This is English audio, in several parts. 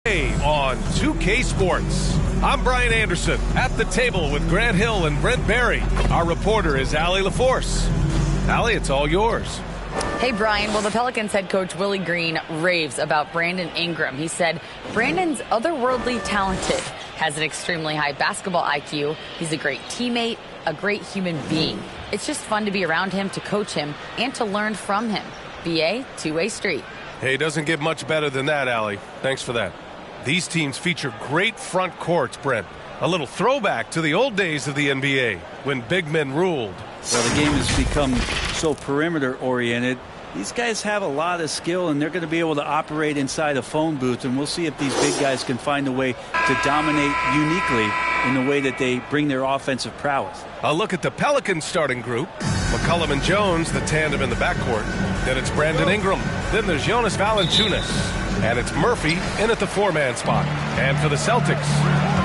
On 2K Sports. I'm Brian Anderson at the table with Grant Hill and Brent Barry. Our reporter is Allie LaForce. Allie, it's all yours. Hey, Brian. Well, the Pelicans head coach Willie Green raves about Brandon Ingram. He said Brandon's otherworldly talented, has an extremely high basketball IQ. He's a great teammate, a great human being. It's just fun to be around him, to coach him, and to learn from him. BA, two-way street. Hey, doesn't get much better than that, Allie. Thanks for that. These teams feature great front courts, Brent. A little throwback to the old days of the NBA, when big men ruled. Well, the game has become so perimeter-oriented. These guys have a lot of skill, and they're going to be able to operate inside a phone booth, and we'll see if these big guys can find a way to dominate uniquely in the way that they bring their offensive prowess. A look at the Pelicans starting group. McCollum and Jones, the tandem in the backcourt. Then it's Brandon Ingram. Then there's Jonas Valanciunas. And it's Murphy in at the four-man spot. And for the Celtics,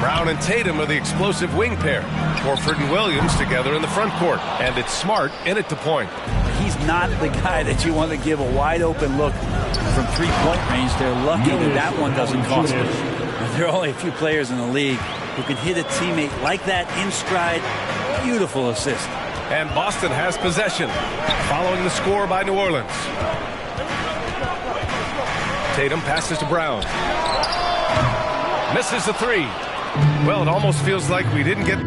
Brown and Tatum are the explosive wing pair. Horford and Williams together in the front court. And it's Smart in at the point. He's not the guy that you want to give a wide-open look from three-point range. They're lucky that one doesn't cost them. There are only a few players in the league who can hit a teammate like that in stride. Beautiful assist. And Boston has possession, following the score by New Orleans. Tatum passes to Brown. Misses the three. Well, it almost feels like we didn't get...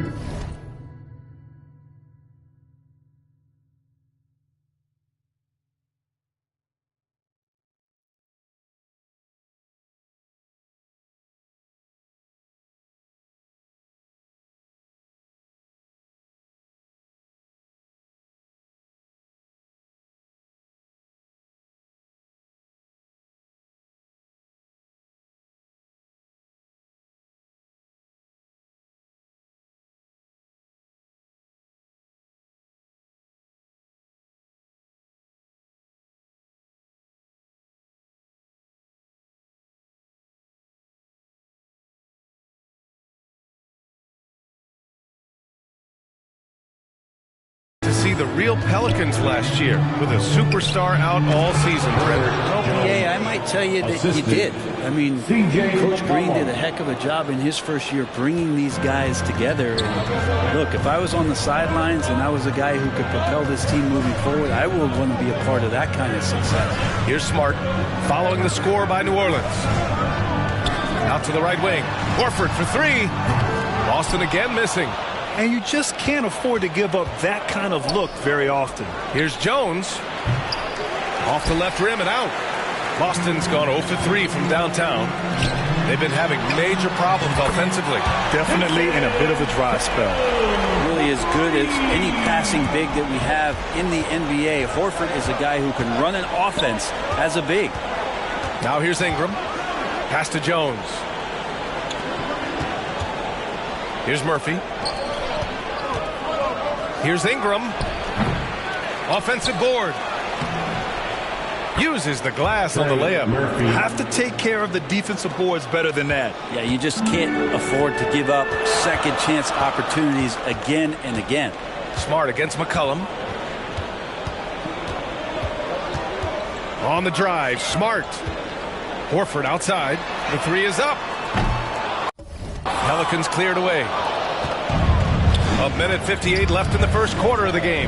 see the real Pelicans last year with a superstar out all season. Yeah, I might tell you that you did. I mean, Coach Green did a heck of a job in his first year bringing these guys together. And look, if I was on the sidelines and I was a guy who could propel this team moving forward, I would want to be a part of that kind of success. Here's Smart, following the score by New Orleans. Out to the right wing. Horford for three. Boston again missing. And you just can't afford to give up that kind of look very often. Here's Jones. Off the left rim and out. Boston's gone 0 for 3 from downtown. They've been having major problems offensively. Definitely in a bit of a dry spell. Really as good as any passing big that we have in the NBA. Horford is a guy who can run an offense as a big. Now here's Ingram. Pass to Jones. Here's Murphy. Here's Ingram. Offensive board. Uses the glass on the layup. Have to take care of the defensive boards better than that. Yeah, you just can't afford to give up second chance opportunities again and again. Smart against McCollum. On the drive, Smart. Horford outside. The three is up. Pelicans cleared away. A minute 58 left in the first quarter of the game.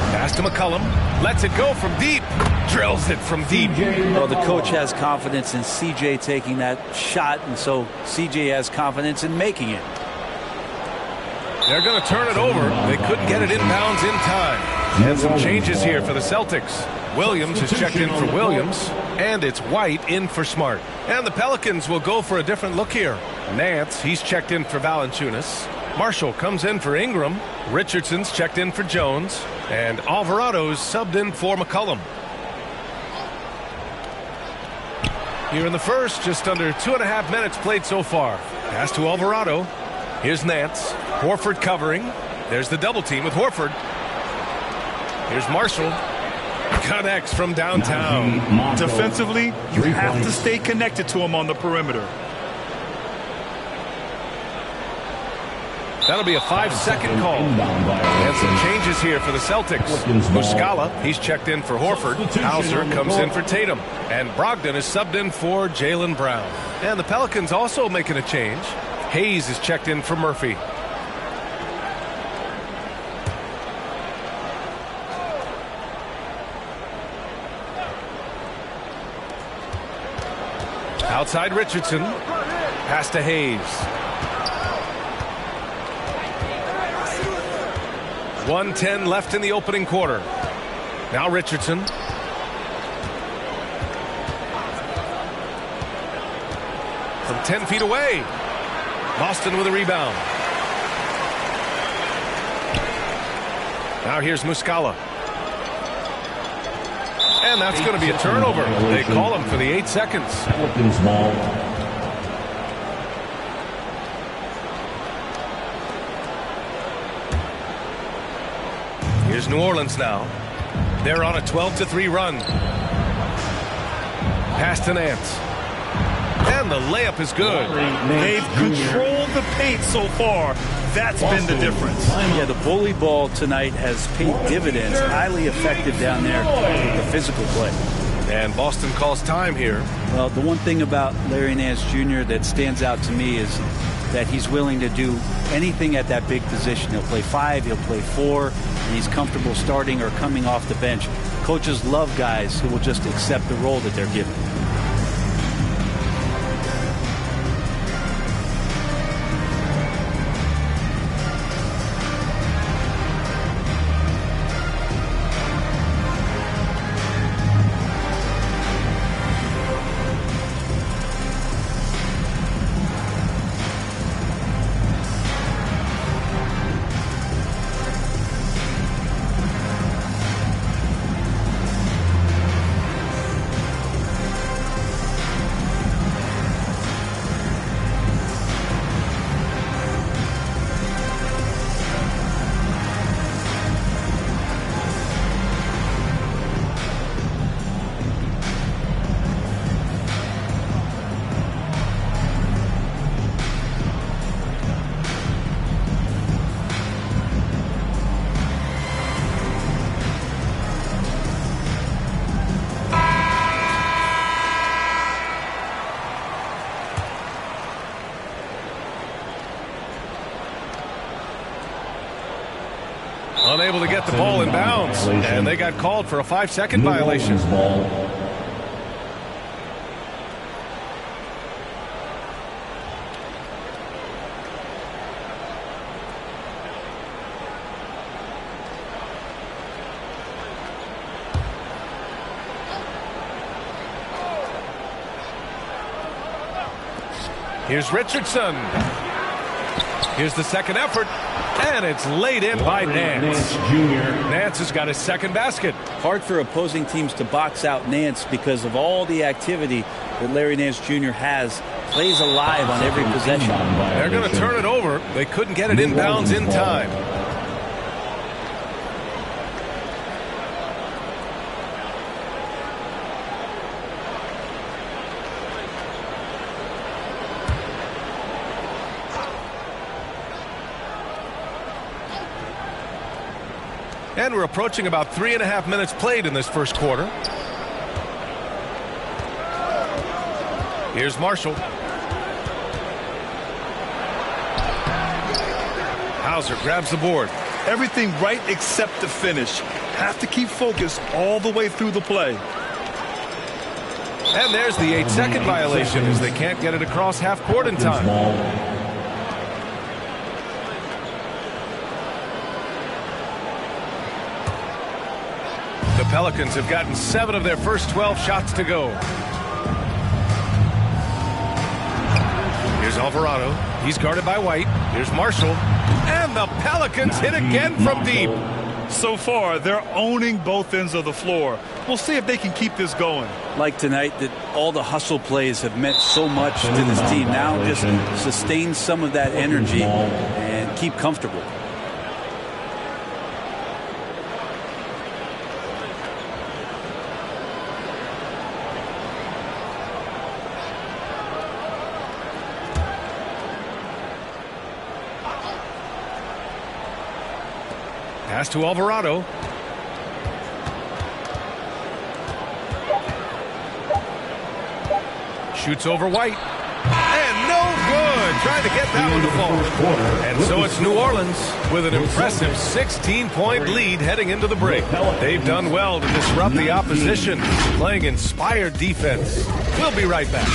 Pass to McCollum. Lets it go from deep. Drills it from deep. Well, the coach has confidence in CJ taking that shot, and so CJ has confidence in making it. They're going to turn it over. They couldn't get it inbounds in time. And some changes here for the Celtics. Williams is checked in for Williams, and it's White in for Smart. And the Pelicans will go for a different look here. Nance, he's checked in for Valanciunas. Marshall comes in for Ingram. Richardson's checked in for Jones. And Alvarado's subbed in for McCollum. Here in the first, just under 2.5 minutes played so far. Pass to Alvarado. Here's Nance. Horford covering. There's the double team with Horford. Here's Marshall. Connects from downtown. Defensively, you have to stay connected to him on the perimeter. That'll be a 5-second call. And some changes here for the Celtics. Muscala, he's checked in for Horford. Hauser comes in for Tatum. And Brogdon is subbed in for Jaylen Brown. And the Pelicans also making a change. Hayes is checked in for Murphy. Outside Richardson. Pass to Hayes. 1:10 left in the opening quarter. Now Richardson. From 10 feet away. Boston with a rebound. Now here's Muscala. And that's going to be a turnover. They call him for the 8 seconds. Here's New Orleans now. They're on a 12-3 run. Pass to Nance. And the layup is good. They've controlled the paint so far. That's been the difference. Yeah, the bully ball tonight has paid dividends. Highly effective down there with the physical play. And Boston calls time here. Well, the one thing about Larry Nance Jr. that stands out to me is that he's willing to do anything at that big position. He'll play 5, he'll play 4, and he's comfortable starting or coming off the bench. Coaches love guys who will just accept the role that they're given. Unable to get the ball in bounds. And they got called for a 5-second violation. Here's Richardson. Here's the second effort. And it's laid in by Nance. Nance has got his second basket. Hard for opposing teams to box out Nance because of all the activity that Larry Nance Jr. has. Plays alive on every possession. They're going to turn it over. They couldn't get it inbounds in time. And we're approaching about 3.5 minutes played in this first quarter. Here's Marshall. Hauser grabs the board. Everything right except the finish. Have to keep focused all the way through the play. And there's the 8-second violation as they can't get it across half court in time. The Pelicans have gotten 7 of their first 12 shots to go. Here's Alvarado. He's guarded by White. Here's Marshall. And the Pelicans hit again from deep. So far, they're owning both ends of the floor. We'll see if they can keep this going. Like tonight, that all the hustle plays have meant so much to this team. Now just sustain some of that energy and keep comfortable. Pass to Alvarado. Shoots over White. And no good. Trying to get that one to fall. And so it's New Orleans with an impressive 16-point lead heading into the break. They've done well to disrupt the opposition, playing inspired defense. We'll be right back.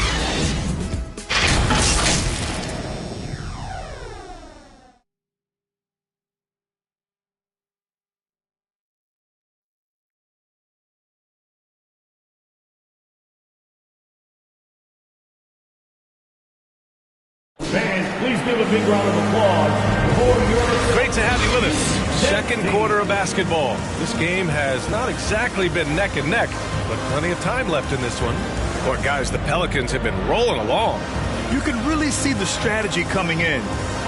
Fans, please give a big round of applause for your... Great to have you with us. Second quarter of basketball. This game has not exactly been neck and neck, but plenty of time left in this one. Boy, guys, the Pelicans have been rolling along. You can really see the strategy coming in.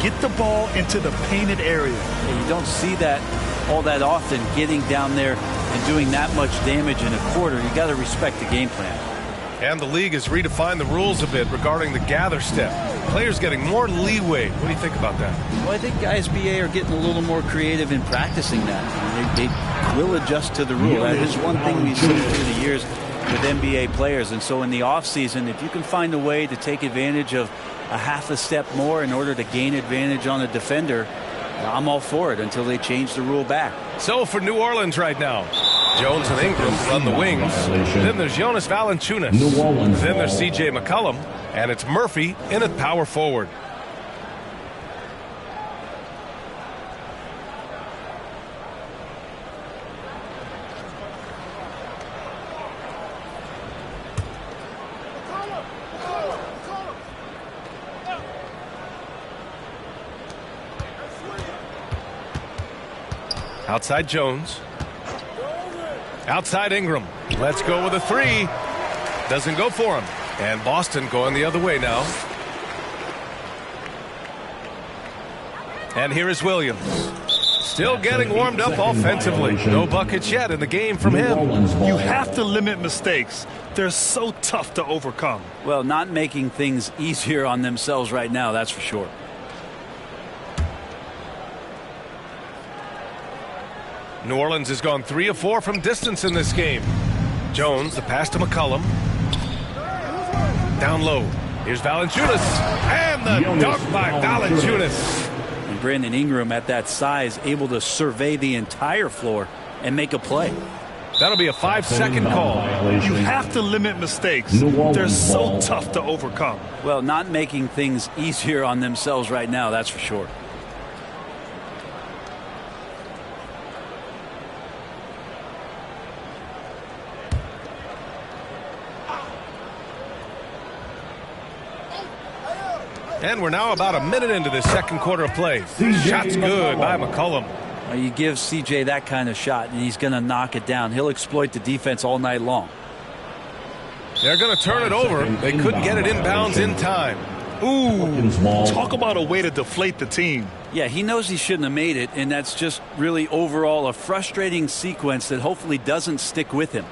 Get the ball into the painted area. Yeah, you don't see that all that often, getting down there and doing that much damage in a quarter. You got to respect the game plan. And the league has redefined the rules a bit regarding the gather step. Players getting more leeway. What do you think about that? Well, I think guys BA are getting a little more creative in practicing that. They will adjust to the rule. That is one thing we've seen through the years with NBA players. And so in the offseason, if you can find a way to take advantage of a half a step more in order to gain advantage on a defender, I'm all for it until they change the rule back. So for New Orleans right now, Jones and Ingram run the wings. Then there's Jonas Valanciunas. Then there's C.J. McCollum. And it's Murphy in at power forward. Outside Jones. Outside Ingram. Let's go with a three. Doesn't go for him. And Boston going the other way now. And here is Williams. Still getting warmed up offensively. No buckets yet in the game from him. You have to limit mistakes. They're so tough to overcome. Well, not making things easier on themselves right now, that's for sure. New Orleans has gone 3 of 4 from distance in this game. Jones, the pass to McCollum. Down low. Here's Valanciunas. And the dunk by Valanciunas. And Brandon Ingram at that size, able to survey the entire floor and make a play. That'll be a 5-second call. You have to limit mistakes. They're so tough to overcome. Well, not making things easier on themselves right now, that's for sure. And we're now about a minute into this second quarter of play. Shot's good by McCollum. Well, you give CJ that kind of shot, and he's going to knock it down. He'll exploit the defense all night long. They're going to turn it over. They couldn't get it inbounds in time. Ooh. Talk about a way to deflate the team. Yeah, he knows he shouldn't have made it, and that's just really overall a frustrating sequence that hopefully doesn't stick with him.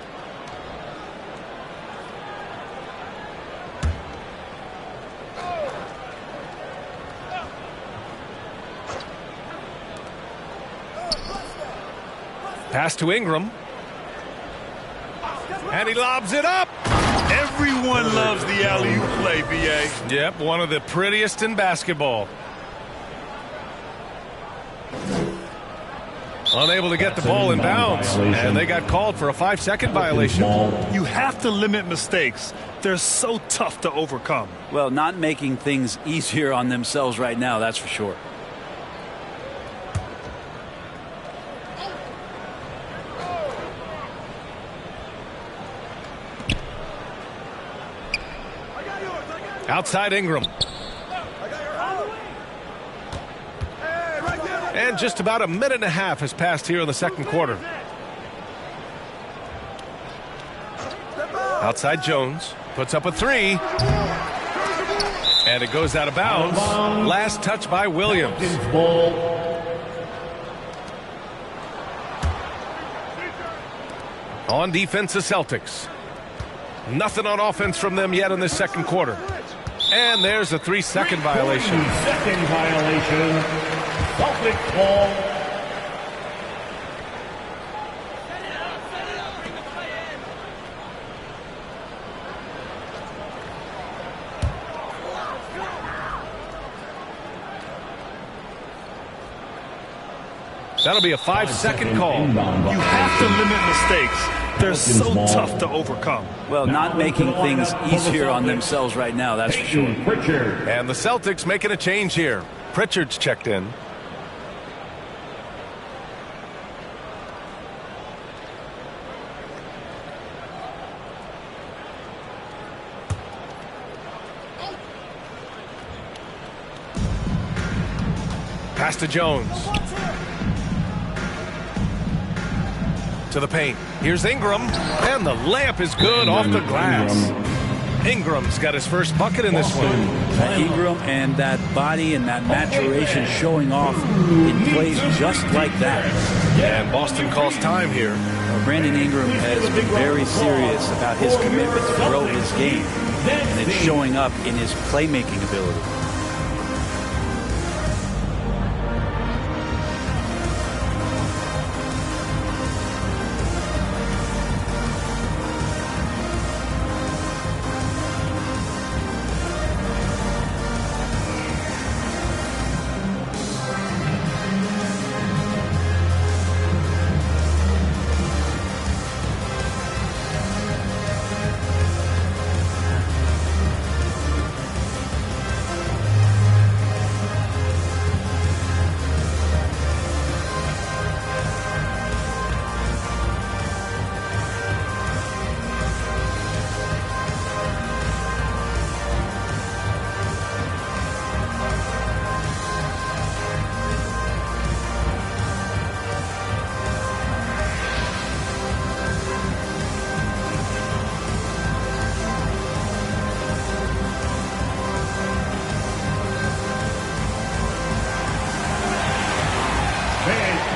Pass to Ingram. And he lobs it up. Everyone loves the alley-oop play, B.A. Yep, one of the prettiest in basketball. Unable to get the ball in bounds. And they got called for a 5-second violation. You have to limit mistakes. They're so tough to overcome. Well, not making things easier on themselves right now, that's for sure. Outside Ingram. And just about a minute and a half has passed here in the second quarter. Outside Jones. Puts up a three. And it goes out of bounds. Last touch by Williams. On defense, the Celtics. Nothing on offense from them yet in this second quarter. And there's a 3-second violation. 3-second violation. Celtics ball. That'll be a 5-second call. You have to limit mistakes. They're so tough to overcome. Well, not making things easier on themselves right now, that's for sure. And the Celtics making a change here. Pritchard's checked in. Pass to Jones. To the paint. Here's Ingram. And the layup is good off the glass. Ingram's got his first bucket in this one. Ingram and that body and that maturation showing off in plays just like that. And Boston calls time here. Brandon Ingram has been very serious about his commitment to grow his game. And it's showing up in his playmaking ability.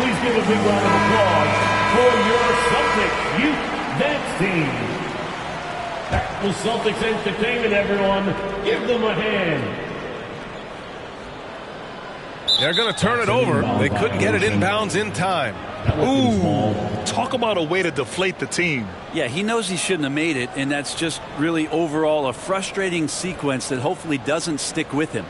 Please give a big round of applause for your Celtics Youth Dance Team. Tactical Celtics Entertainment, everyone. Give them a hand. They're going to turn it over. They couldn't get it inbounds in time. Ooh, talk about a way to deflate the team. Yeah, he knows he shouldn't have made it, and that's just really overall a frustrating sequence that hopefully doesn't stick with him.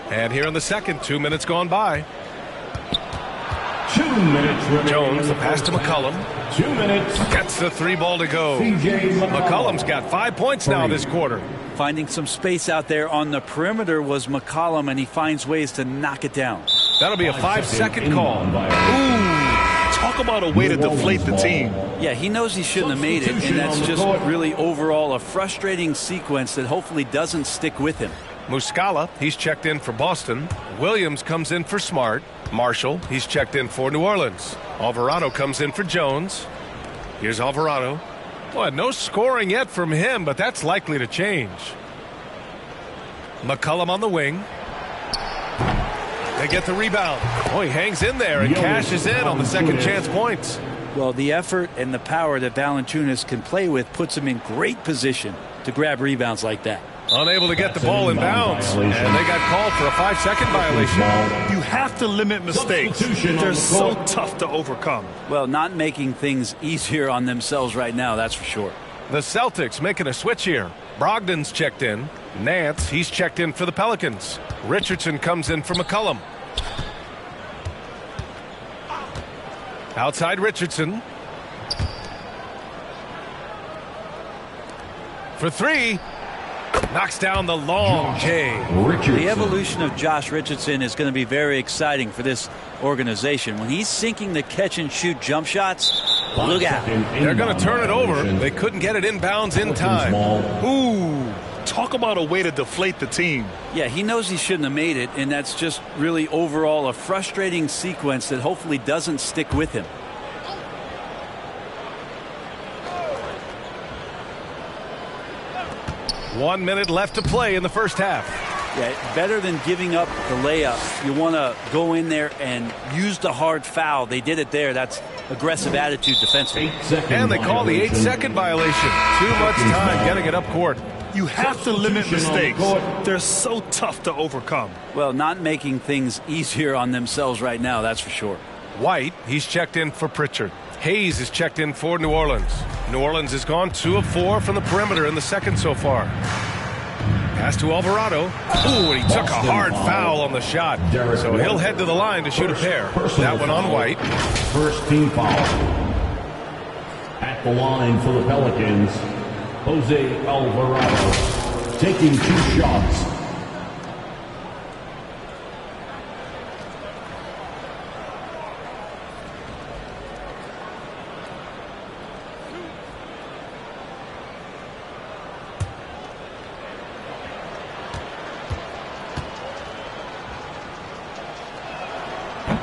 And here in the second, 2 minutes gone by. 2 minutes remaining. Jones, the pass to McCollum. 2 minutes. Gets the 3-ball to go. McCollum's got 5 points now this quarter. Finding some space out there on the perimeter was McCollum, and he finds ways to knock it down. That'll be a 5-second call. Ooh, talk about a way to deflate the team. Yeah, he knows he shouldn't have made it, and that's just really overall a frustrating sequence that hopefully doesn't stick with him. Muscala, he's checked in for Boston. Williams comes in for Smart. Marshall, he's checked in for New Orleans. Alvarado comes in for Jones. Here's Alvarado. Boy, no scoring yet from him, but that's likely to change. McCollum on the wing. They get the rebound. Oh, he hangs in there and cashes in on the second chance points. Well, the effort and the power that Valanciunas can play with puts him in great position to grab rebounds like that. Unable to get the ball in bounds, and they got called for a 5-second violation. You have to limit mistakes. They're so tough to overcome. Well, not making things easier on themselves right now, that's for sure. The Celtics making a switch here. Brogdon's checked in. Nance, he's checked in for the Pelicans. Richardson comes in for McCollum. Outside Richardson. For 3. Knocks down the long J. The evolution of Josh Richardson is going to be very exciting for this organization. When he's sinking the catch-and-shoot jump shots, look out. They're going to turn it over. They couldn't get it inbounds in time. Ooh, talk about a way to deflate the team. Yeah, he knows he shouldn't have made it, and that's just really overall a frustrating sequence that hopefully doesn't stick with him. One minute left to play in the first half. Yeah, better than giving up the layup. You want to go in there and use the hard foul. They did it there. That's aggressive attitude defensively. And they call the 8-second violation. Too much time getting it up court. You have to limit mistakes. They're so tough to overcome. Well, not making things easier on themselves right now, that's for sure. White, he's checked in for Pritchard. Hayes is checked in for New Orleans. New Orleans has gone 2 of 4 from the perimeter in the second so far. Pass to Alvarado. Ooh, and he took a hard foul on the shot. So he'll head to the line to shoot a pair. That one on White. First team foul. At the line for the Pelicans, Jose Alvarado taking 2 shots.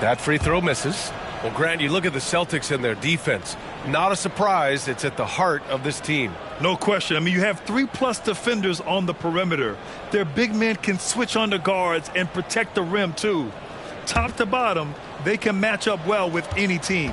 That free throw misses. Well, Grant, you look at the Celtics and their defense. Not a surprise. It's at the heart of this team. No question. I mean, you have 3+ defenders on the perimeter. Their big men can switch on the guards and protect the rim, too. Top to bottom, they can match up well with any team.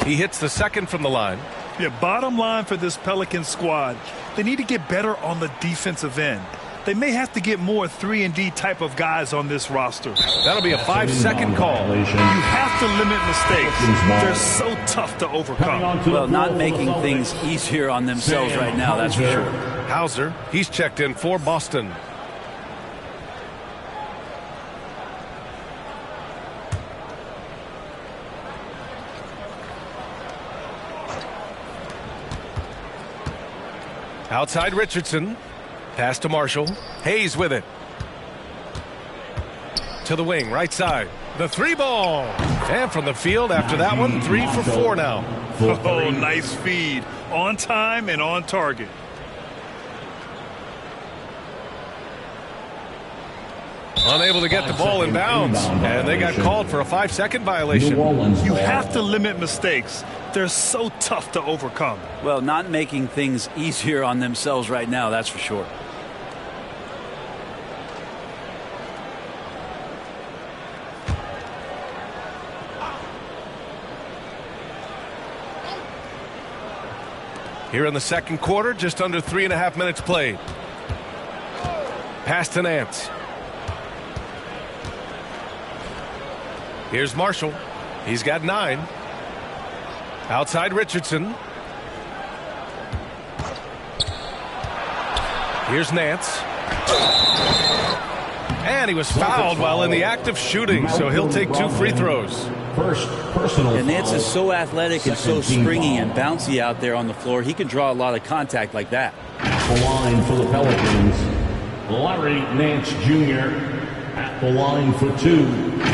He hits the second from the line. Yeah, bottom line for this Pelicans squad, they need to get better on the defensive end. They may have to get more 3-and-D type of guys on this roster. That'll be a 5-second call. You have to limit mistakes. They're so tough to overcome. Well, not making things easier on themselves right now, that's for sure. Hauser, he's checked in for Boston. Outside Richardson. Pass to Marshall. Hayes with it. To the wing, right side. The 3-ball. And from the field after that one, 3 for 4 now. Oh, nice feed. On time and on target. Unable to get the ball in bounds. And they got called for a 5-second violation. You have to limit mistakes. They're so tough to overcome. Well, not making things easier on themselves right now, that's for sure. Here in the second quarter, just under 3.5 minutes played. Pass to Nance. Here's Marshall. He's got 9. Outside Richardson. Here's Nance. And he was fouled while in the act of shooting, so he'll take 2 free throws. First personal And Nance foul. is so athletic and so springy and bouncy out there on the floor. He can draw a lot of contact like that. At the line for the Pelicans, Larry Nance Jr. at the line for 2.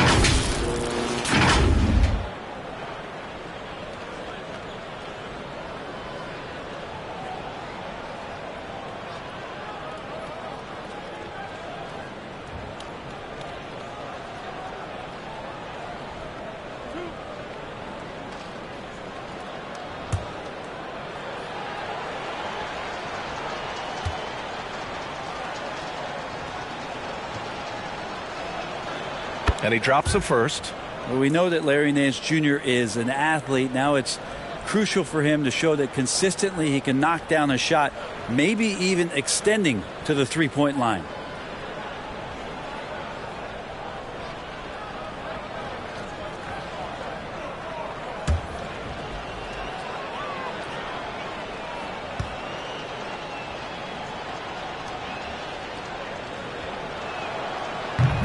And he drops the first. Well, we know that Larry Nance Jr. is an athlete. Now it's crucial for him to show that consistently he can knock down a shot, maybe even extending to the 3-point line.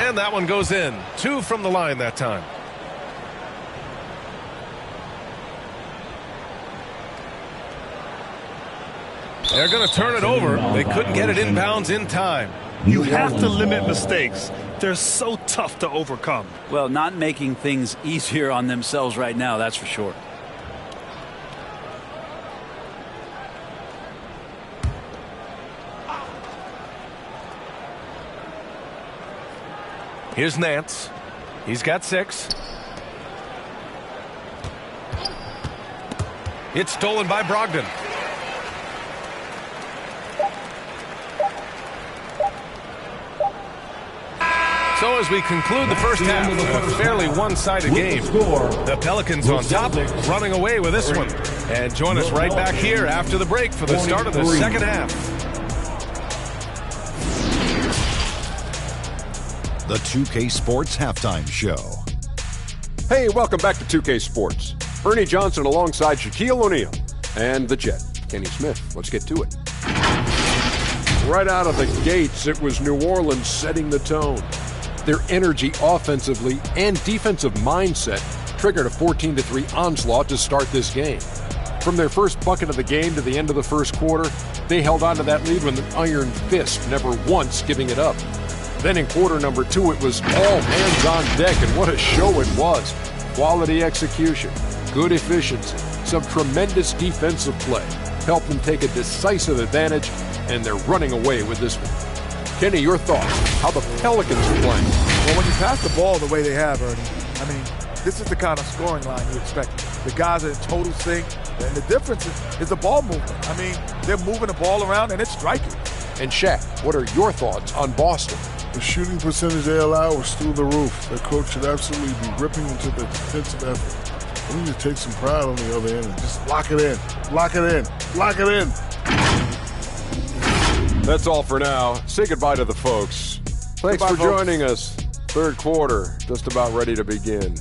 And that one goes in. 2 from the line that time. They're going to turn it over. They couldn't get it inbounds in time. You have to limit mistakes. They're so tough to overcome. Well, not making things easier on themselves right now, that's for sure. Here's Nance. He's got 6. It's stolen by Brogdon. So as we conclude the first half, a fairly one-sided game. The Pelicans on top, running away with this one. And join us right back here after the break for the start of the second half. the 2K Sports Halftime Show. Hey, welcome back to 2K Sports. Ernie Johnson alongside Shaquille O'Neal and the Jet, Kenny Smith. Let's get to it. Right out of the gates, it was New Orleans setting the tone. Their energy offensively and defensive mindset triggered a 14-3 onslaught to start this game. From their first bucket of the game to the end of the first quarter, they held on to that lead with an iron fist, never once giving it up. Then in quarter number 2, it was all hands on deck, and what a show it was. Quality execution, good efficiency, some tremendous defensive play helped them take a decisive advantage, and they're running away with this one. Kenny, your thoughts, how the Pelicans are playing? Well, when you pass the ball the way they have, Ernie, I mean, this is the kind of scoring line you expect. The guys are in total sync, and the difference is the ball movement. I mean, they're moving the ball around, and it's striking. And Shaq, what are your thoughts on Boston? The shooting percentage they allow was through the roof. Their coach should absolutely be ripping into the defensive effort. They need to take some pride on the other end and just lock it in, lock it in, lock it in. That's all for now. Say goodbye to the folks. Thanks for joining us. Third quarter, just about ready to begin.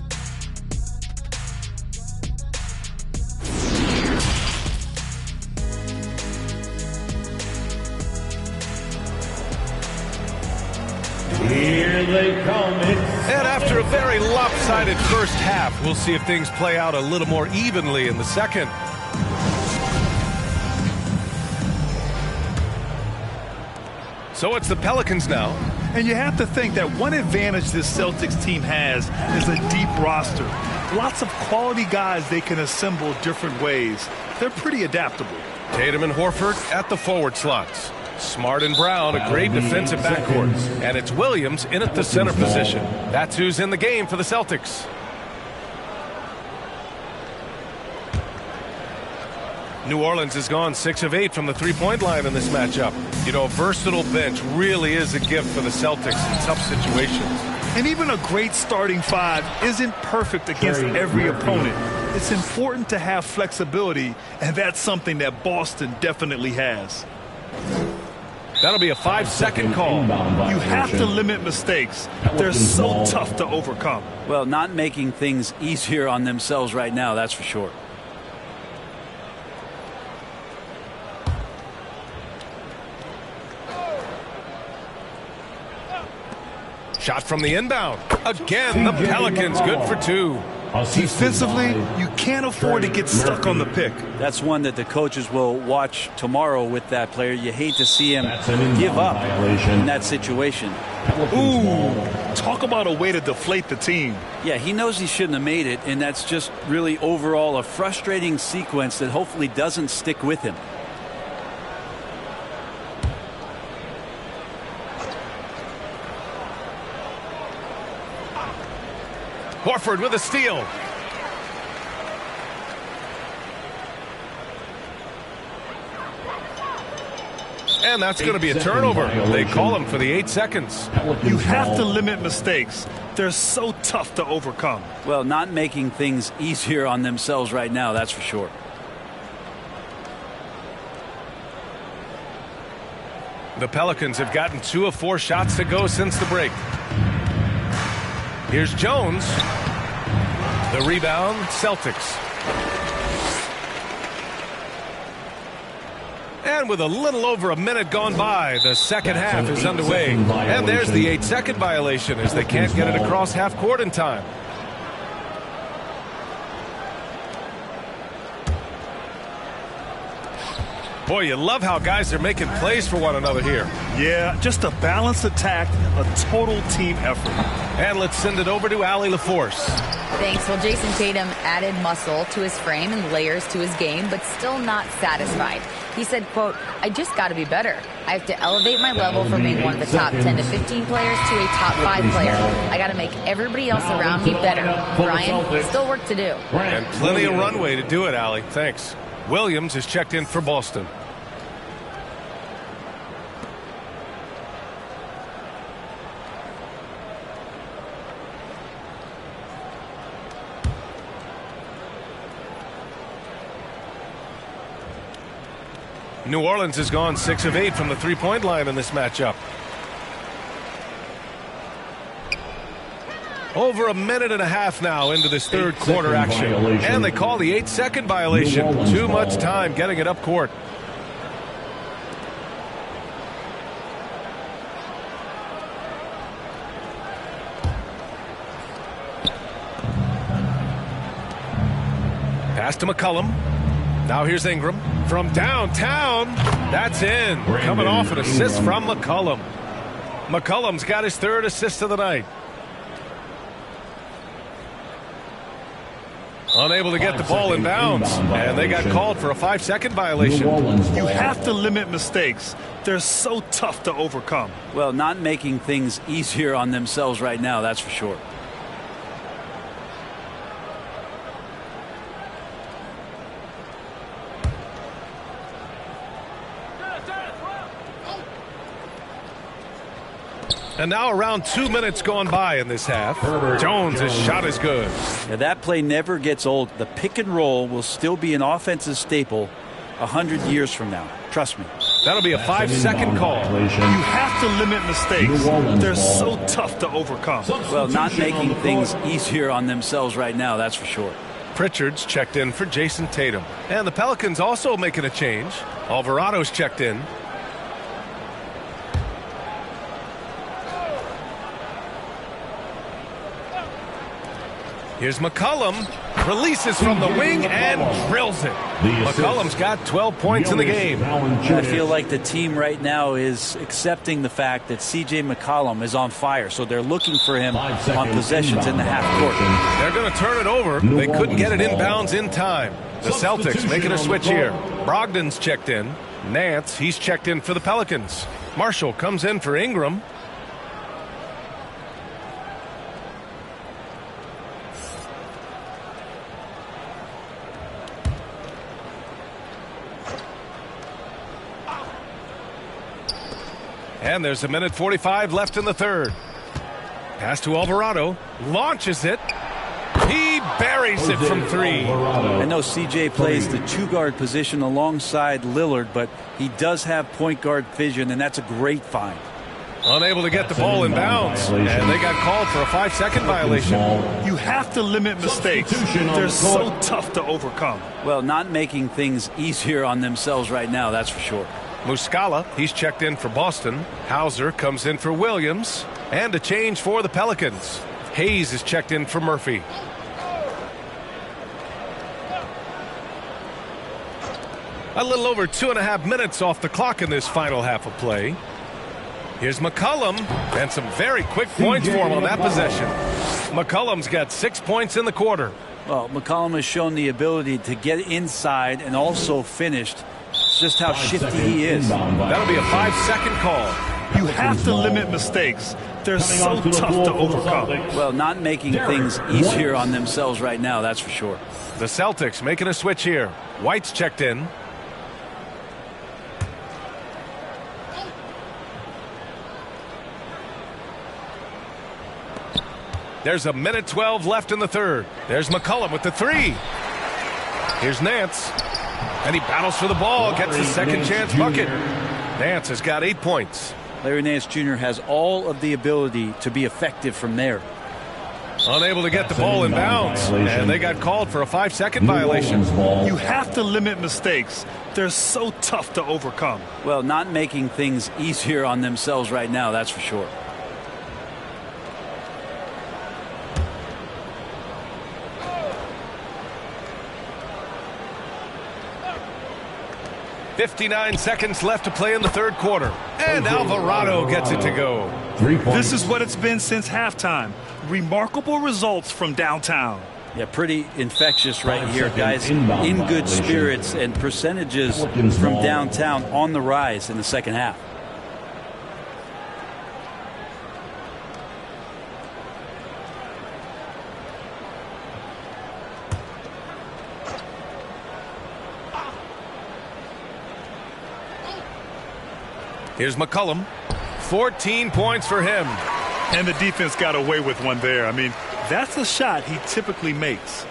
Here they come. And after a very lopsided first half, we'll see if things play out a little more evenly in the second. So it's the Pelicans now. And you have to think that one advantage this Celtics team has is a deep roster. Lots of quality guys they can assemble different ways. They're pretty adaptable. Tatum and Horford at the forward slots. Smart and Brown, a great defensive backcourt. And it's Williams in at the center position. That's who's in the game for the Celtics. New Orleans has gone 6 of 8 from the three-point line in this matchup. You know, a versatile bench really is a gift for the Celtics in tough situations. And even a great starting five isn't perfect against every opponent. It's important to have flexibility, and that's something that Boston definitely has. That'll be a 5-second call. You have to limit mistakes. They're so tough to overcome. Well, not making things easier on themselves right now, that's for sure. Shot from the inbound. Again, the Pelicans good for 2. Defensively, you can't afford to get stuck on the pick. That's one that the coaches will watch tomorrow with that player. You hate to see him give up in that situation. Ooh, talk about a way to deflate the team. Yeah, he knows he shouldn't have made it, and that's just really overall a frustrating sequence that hopefully doesn't stick with him. Horford with a steal. And that's going to be a turnover. They call him for the 8 seconds. You have to limit mistakes. They're so tough to overcome. Well, not making things easier on themselves right now, that's for sure. The Pelicans have gotten 2 of 4 shots to go since the break. Here's Jones. The rebound, Celtics. And with a little over a minute gone by, the second half is underway. And there's the 8-second violation as they can't get it across half court in time. Boy, you love how guys are making plays for one another here. Yeah, just a balanced attack, a total team effort. And let's send it over to Allie LaForce. Thanks. Well, Jason Tatum added muscle to his frame and layers to his game, but still not satisfied. He said, quote, "I just got to be better. I have to elevate my level from being one of the top 10 to 15 players to a top 5 player. I got to make everybody else around me better. Brian, still work to do." And plenty of runway to do it, Allie. Thanks. Williams is checked in for Boston. New Orleans has gone 6 of 8 from the three-point line in this matchup. Over a minute and a half now into this third quarter action. And they call the 8-second violation. Too much time getting it up court. Pass to McCollum. Now here's Ingram. From downtown. That's in. Coming off an assist from McCollum. McCollum's got his third assist of the night. Unable to get the ball in bounds. And they got called for a 5-second violation. You have to limit mistakes. They're so tough to overcome. Well, not making things easier on themselves right now, that's for sure. And now around 2 minutes gone by in this half. Jones' shot is good. Now that play never gets old. The pick and roll will still be an offensive staple 100 years from now. Trust me. That'll be a 5-second call. You have to limit mistakes. They're so tough to overcome. Well, not making things easier on themselves right now, that's for sure. Pritchard's checked in for Jason Tatum. And the Pelicans also making a change. Alvarado's checked in. Here's McCollum, releases from the wing and drills it. McCollum's got 12 points in the game. I feel like the team right now is accepting the fact that C.J. McCollum is on fire, so they're looking for him on possessions in the half court. They're going to turn it over. They couldn't get it inbounds in time. The Celtics making a switch here. Brogdon's checked in. Nance, he's checked in for the Pelicans. Marshall comes in for Ingram. And there's a minute 45 left in the third. Pass to Alvarado. Launches it. He buries it from three. I know CJ plays the two-guard position alongside Lillard, but he does have point guard vision, and that's a great find. Unable to get the ball in bounds. And they got called for a 5-second violation. You have to limit mistakes. They're so tough to overcome. Well, not making things easier on themselves right now, that's for sure. Muscala, he's checked in for Boston. Hauser comes in for Williams. And a change for the Pelicans. Hayes is checked in for Murphy. A little over 2.5 minutes off the clock in this final half of play. Here's McCollum, and some very quick points for him on that possession. McCollum's got 6 points in the quarter. Well, McCollum has shown the ability to get inside and also finished. It's just how shifty he is. That'll be a 5-second call. You have to limit mistakes. They're so tough to overcome. Well, not making things easier on themselves right now, that's for sure. The Celtics making a switch here. White's checked in. There's a minute 12 left in the third. There's McCollum with the three. Here's Nance. And he battles for the ball, gets the second chance bucket. Nance has got 8 points. Larry Nance Jr. has all of the ability to be effective from there. Unable to get the ball in bounds. And they got called for a 5-second violation. You have to limit mistakes. They're so tough to overcome. Well, not making things easier on themselves right now, that's for sure. .59 seconds left to play in the third quarter. And Alvarado gets it to go. This is what it's been since halftime. Remarkable results from downtown. Yeah, pretty infectious right here, guys. In good spirits, and percentages from downtown on the rise in the second half. Here's McCollum. 14 points for him. And the defense got away with one there. I mean, that's a shot he typically makes.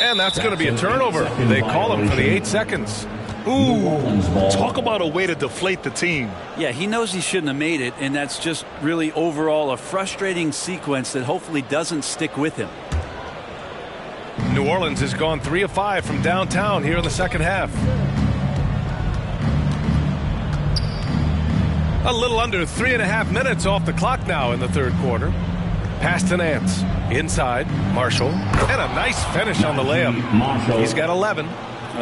And that's going to be a turnover. They call him for the 8 seconds. Ooh, talk about a way to deflate the team. Yeah, he knows he shouldn't have made it, and that's just really overall a frustrating sequence that hopefully doesn't stick with him. New Orleans has gone 3 of 5 from downtown here in the second half. A little under 3.5 minutes off the clock now in the third quarter. Pass to Nance. Inside, Marshall. And a nice finish on the layup. He's got 11.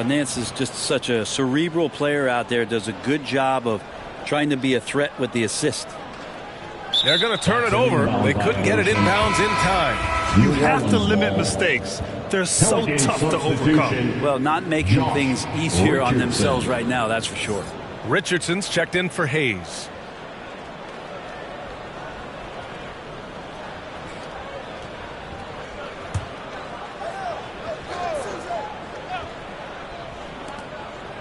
Nance is just such a cerebral player out there. Does a good job of trying to be a threat with the assist. They're going to turn it over. They couldn't get it inbounds in time. You have to limit mistakes. They're so tough to overcome. Well, not making things easier on themselves right now, that's for sure. Richardson's checked in for Hayes.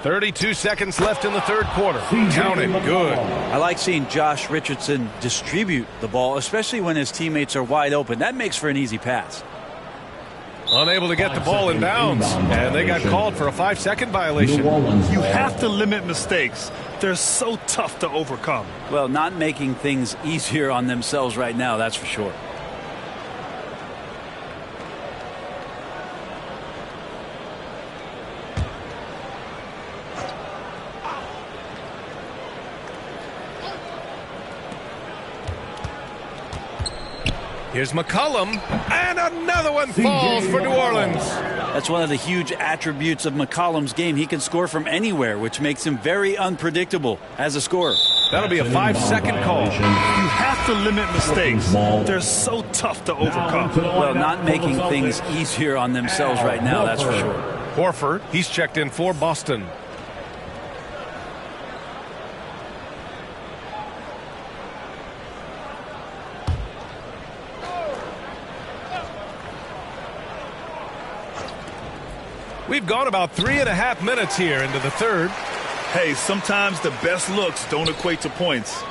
.32 seconds left in the third quarter. Count it. Good. I like seeing Josh Richardson distribute the ball, especially when his teammates are wide open. That makes for an easy pass. Unable to get the ball in bounds, and they got called for a 5-second violation. You have to limit mistakes. They're so tough to overcome. Well, not making things easier on themselves right now, that's for sure. Here's McCollum, and another one falls for New Orleans. That's one of the huge attributes of McCollum's game. He can score from anywhere, which makes him very unpredictable as a scorer. That'll be a 5-second call. You have to limit mistakes. They're so tough to overcome. Well, not making things easier on themselves right now, that's for sure. Horford, he's checked in for Boston. We've gone about 3.5 minutes here into the third. Hey, sometimes the best looks don't equate to points.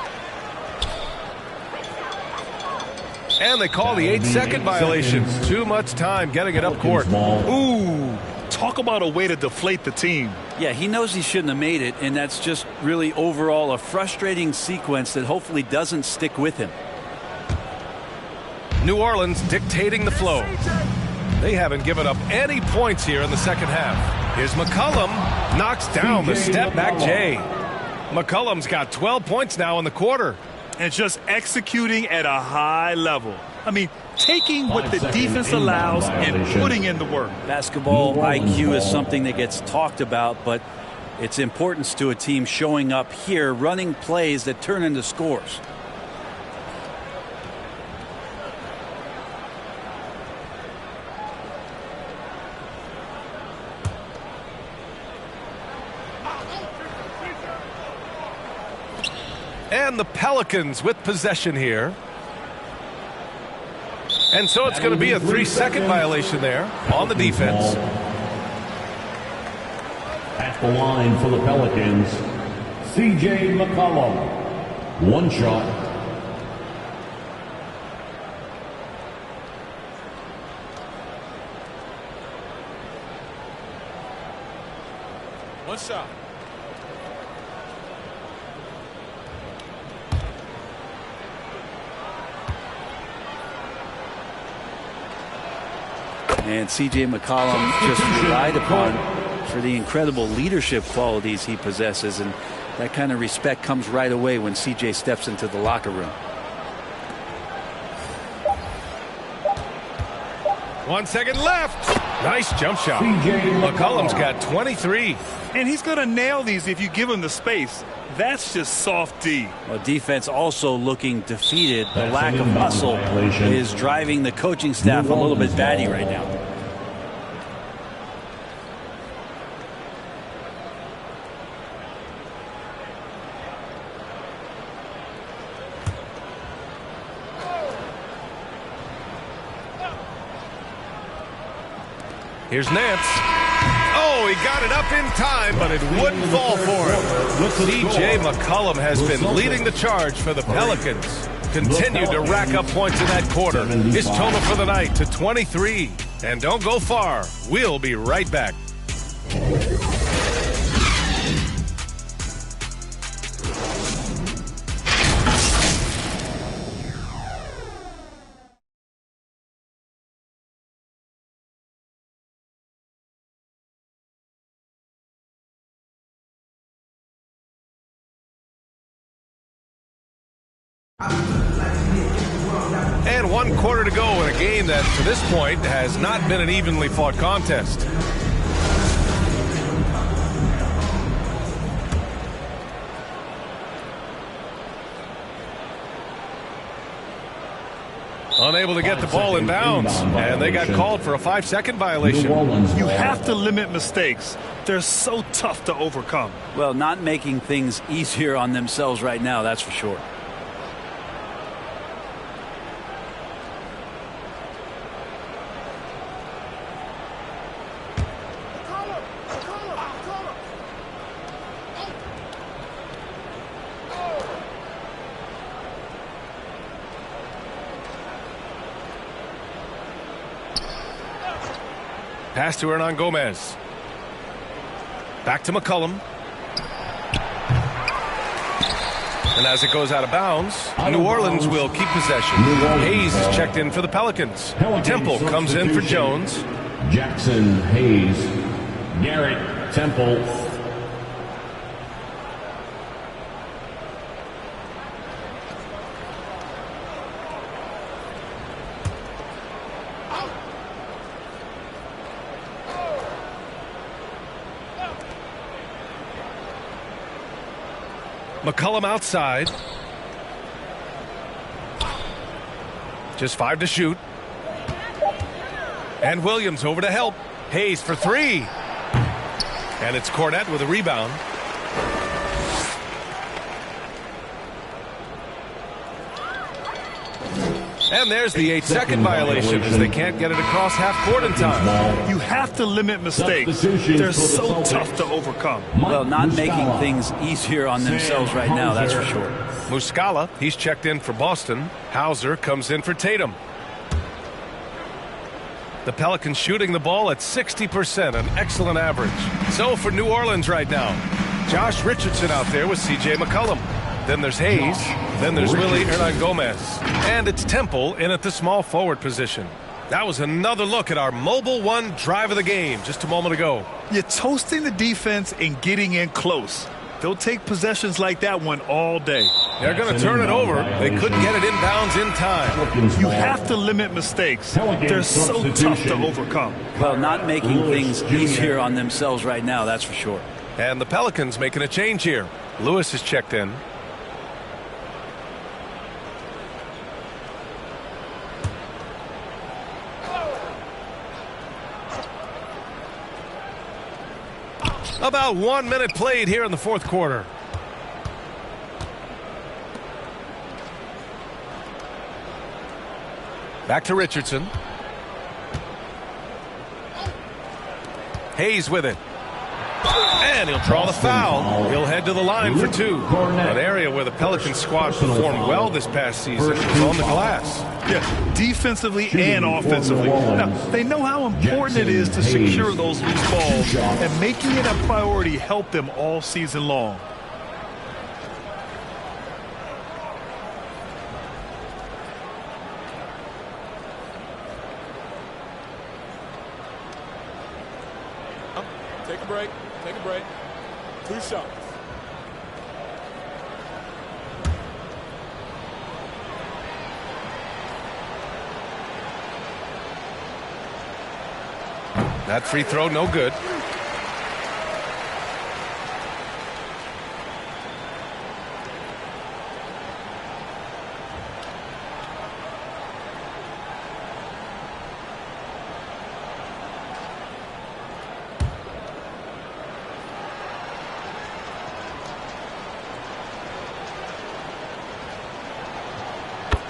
And they call the 8-second violation. Too much time getting it up court. Ooh, talk about a way to deflate the team. Yeah, he knows he shouldn't have made it, and that's just really overall a frustrating sequence that hopefully doesn't stick with him. New Orleans dictating the flow. They haven't given up any points here in the second half. Here's McCollum. Knocks down the step-back J. McCollum's got 12 points now in the quarter. And just executing at a high level. I mean, taking what the defense allows and putting in the work. Basketball IQ is something that gets talked about, but its importance to a team showing up here, running plays that turn into scores. And the Pelicans with possession here. And so it's going to be a 3-second violation there on the defense. At the line for the Pelicans, C.J. McCollum. One shot. One shot. And C.J. McCollum just relied upon for the incredible leadership qualities he possesses, and that kind of respect comes right away when C.J. steps into the locker room. 1 second left. Nice jump shot. McCollum's got 23. And he's going to nail these if you give him the space. That's just soft D. Well, defense also looking defeated. The lack of hustle is driving the coaching staff a little bit batty right now. Here's Nance. Oh, he got it up in time, but it wouldn't fall for him. C.J. McCollum has been leading the charge for the Pelicans. Continued to rack up points in that quarter. His total for the night to 23. And don't go far. We'll be right back. And 1 quarter to go in a game that, to this point, has not been an evenly fought contest. Unable to get the ball in bounds, and they got called for a 5-second violation. You have to limit mistakes. They're so tough to overcome. Well, not making things easier on themselves right now, that's for sure. Pass to Hernan Gomez. Back to McCollum. And as it goes out of bounds, New Orleans will keep possession. Hayes is checked in for the Pelicans. Temple comes in for Jones. Jackson, Hayes, Garrett, Temple. McCollum outside. Just 5 to shoot. And Williams over to help. Hayes for 3. And it's Cornette with a rebound. And there's the 8-second violation as they can't get it across half court in time. You have to limit mistakes. They're so tough to overcome. Well, not making things easier on themselves right now, that's for sure. Muscala, he's checked in for Boston. Hauser comes in for Tatum. The Pelicans shooting the ball at 60%, an excellent average. So for New Orleans right now, Josh Richardson out there with C.J. McCollum. Then there's Hayes. Then there's Willie Hernan Gomez. And it's Temple in at the small forward position. That was another look at our Mobile One drive of the game just a moment ago. You're toasting the defense and getting in close. They'll take possessions like that one all day. They're going to turn it over. They couldn't get it inbounds in time. You have to limit mistakes. They're so tough to overcome. Well, not making things easier on themselves right now, that's for sure. And the Pelicans making a change here. Lewis is checked in. About 1 minute played here in the fourth quarter. Back to Richardson. Hayes with it. And he'll draw the foul. He'll head to the line for 2. An area where the Pelicans squad performed well this past season was on the glass. Yeah, defensively and offensively. Now, they know how important it is to secure those loose balls, and making it a priority helped them all season long. Take a break. Take a break. 2 shots. That free throw, no good.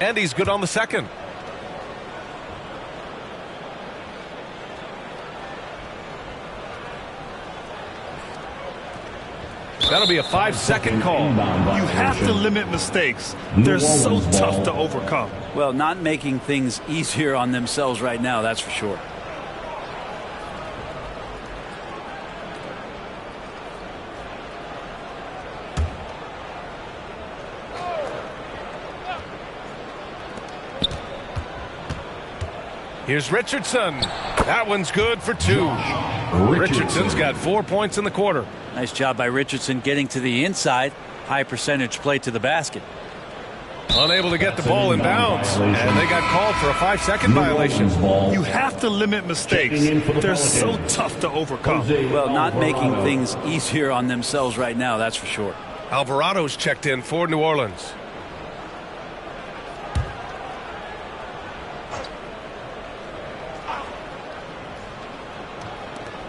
And he's good on the second. That'll be a 5-second call. You have to limit mistakes. They're so tough to overcome. Well, not making things easier on themselves right now, that's for sure. Here's Richardson. That one's good for 2. Richardson's got 4 points in the quarter. Nice job by Richardson getting to the inside. High percentage play to the basket. Unable to get the ball in bounds, and they got called for a 5-second violation. You have to limit mistakes. They're so tough to overcome. Well, not making things easier on themselves right now, that's for sure. Alvarado's checked in for New Orleans.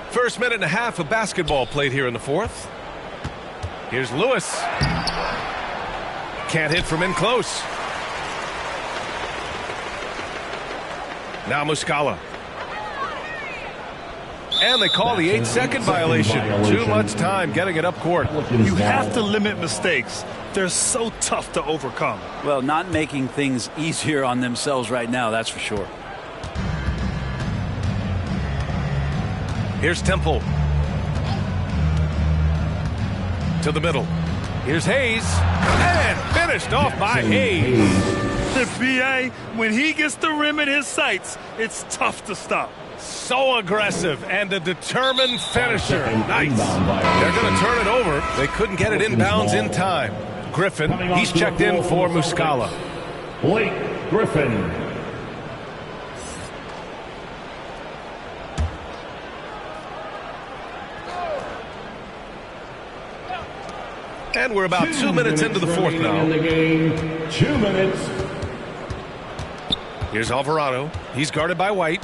First minute and a half of basketball played here in the fourth. Here's Lewis. Can't hit from in close. Now Muscala. And they call the 8-second violation. Too much time getting it up court. You have to limit mistakes. They're so tough to overcome. Well, not making things easier on themselves right now, that's for sure. Here's Temple. To the middle. Here's Hayes. And finished off by Hayes. The BA, when he gets the rim in his sights, it's tough to stop. So aggressive and a determined finisher. Nice. They're going to turn it over. They couldn't get it inbounds in time. Griffin, he's checked in for Muscala. Blake Griffin. And we're about 2 minutes into the fourth now. In the game, 2 minutes. Here's Alvarado. He's guarded by White.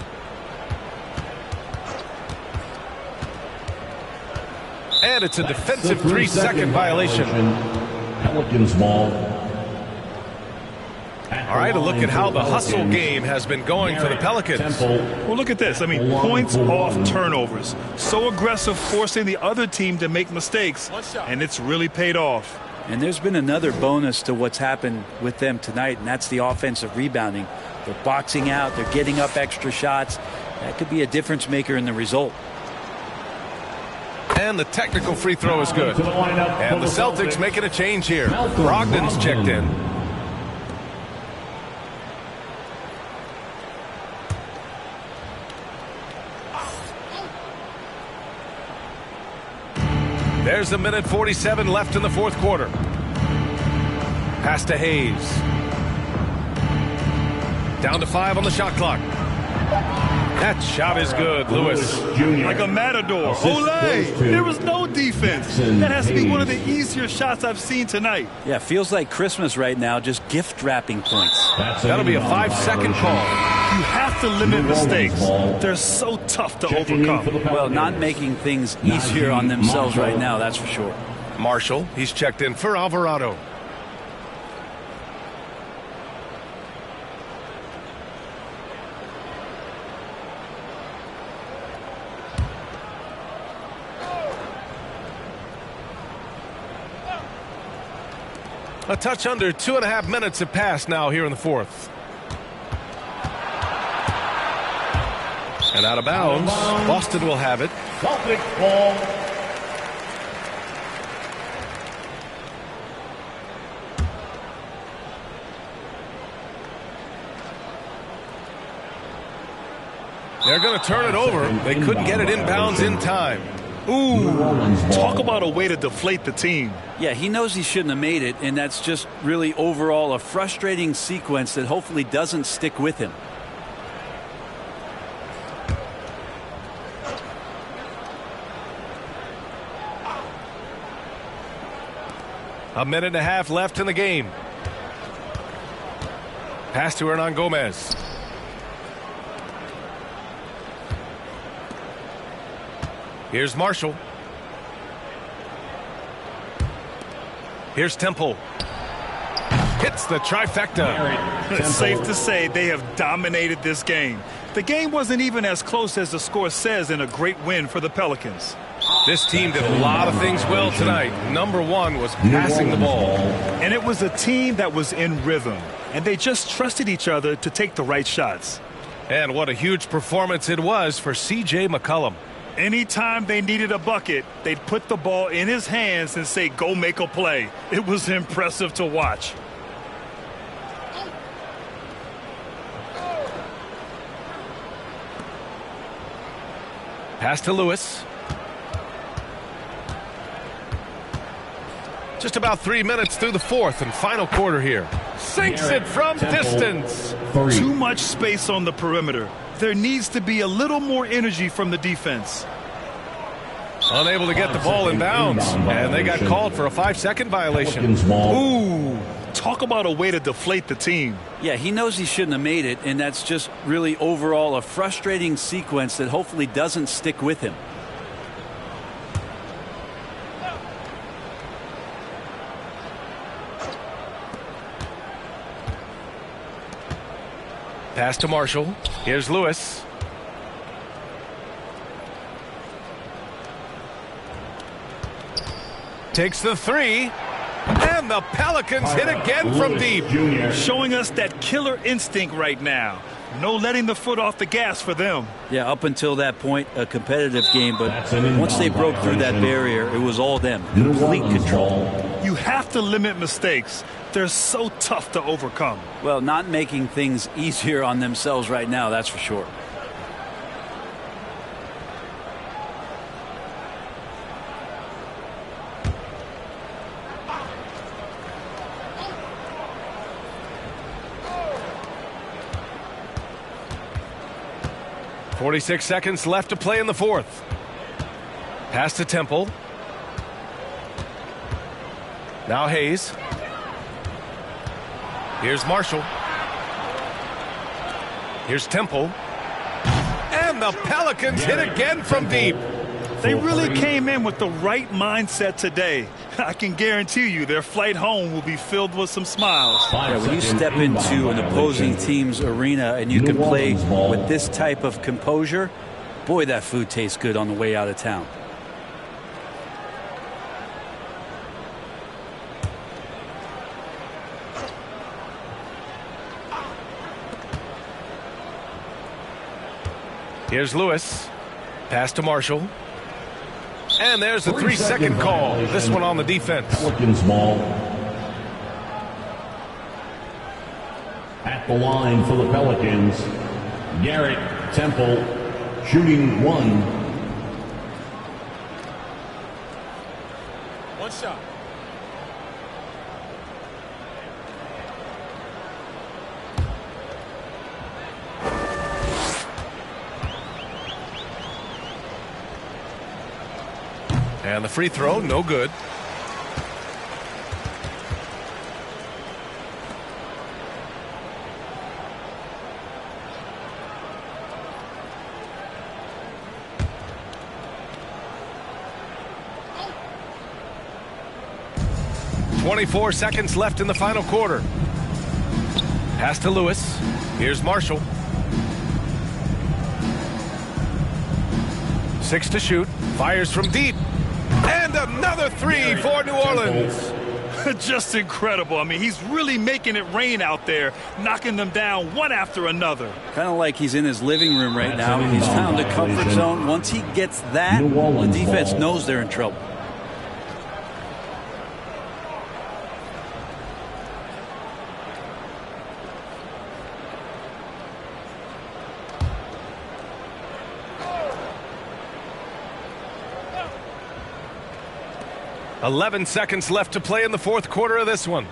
And it's a defensive 3-second violation. Pelicans ball. All right, a look at how the hustle game has been going for the Pelicans. Well, look at this. I mean, points off turnovers. So aggressive, forcing the other team to make mistakes, and it's really paid off. And there's been another bonus to what's happened with them tonight, and that's the offensive rebounding. They're boxing out. They're getting up extra shots. That could be a difference maker in the result. And the technical free throw is good. And the Celtics making a change here. Brogdon's checked in. There's a minute 47 left in the fourth quarter. Pass to Hayes. Down to 5 on the shot clock. That shot is good, Lewis. Like a matador. Olay! There was no defense. That has to be one of the easier shots I've seen tonight. Yeah, feels like Christmas right now, just gift wrapping points. That'll be a 5-second call. You have to limit mistakes. They're so tough to overcome. Well, not making things easier on themselves right now, that's for sure. Marshall, he's checked in for Alvarado. A touch under 2.5 minutes have passed now here in the fourth. And out of bounds. Boston will have it. Celtics ball. They're going to turn it over. They couldn't get it inbounds in time. Ooh, talk about a way to deflate the team. Yeah, he knows he shouldn't have made it, and that's just really overall a frustrating sequence that hopefully doesn't stick with him. A minute and a half left in the game. Pass to Hernan Gomez. Here's Marshall. Here's Temple. Hits the trifecta. It's safe to say they have dominated this game. The game wasn't even as close as the score says in a great win for the Pelicans. This team did a lot of things well tonight. Number one was passing the ball. And it was a team that was in rhythm. And they just trusted each other to take the right shots. And what a huge performance it was for C.J. McCollum. Anytime they needed a bucket, they'd put the ball in his hands and say, go make a play. It was impressive to watch. Pass to Lewis. Just about 3 minutes through the fourth and final quarter here. Sinks it from distance. Too much space on the perimeter. There needs to be a little more energy from the defense. Unable to get the ball in bounds, and they got called for a 5-second violation. Ooh, talk about a way to deflate the team. Yeah, he knows he shouldn't have made it, and that's just really overall a frustrating sequence that hopefully doesn't stick with him. Pass to Marshall. Here's Lewis. Takes the three. And the Pelicans hit again from deep. Showing us that killer instinct right now. No letting the foot off the gas for them. Yeah, up until that point, a competitive game. But once they broke through that barrier, it was all them. Complete control. You have to limit mistakes. They're so tough to overcome. Well, not making things easier on themselves right now, that's for sure. .46 seconds left to play in the fourth. Pass to Temple. Now Hayes. Here's Marshall. Here's Temple. And the Pelicans hit again from deep. They really came in with the right mindset today. I can guarantee you their flight home will be filled with some smiles. Yeah, when you step into an opposing team's arena and you can play with this type of composure, boy, that food tastes good on the way out of town. Here's Lewis. Pass to Marshall. And there's the 3-second call. This one on the defense. Pelicans ball. At the line for the Pelicans, Garrett Temple, shooting one. One shot. And the free throw, no good. .24 seconds left in the final quarter. Pass to Lewis. Here's Marshall. 6 to shoot. Fires from deep. And another three for New Orleans. Just incredible. I mean, he's really making it rain out there, knocking them down one after another. Kind of like he's in his living room right now. He's found a comfort zone. Once he gets that, the defense knows they're in trouble. .11 seconds left to play in the fourth quarter of this one.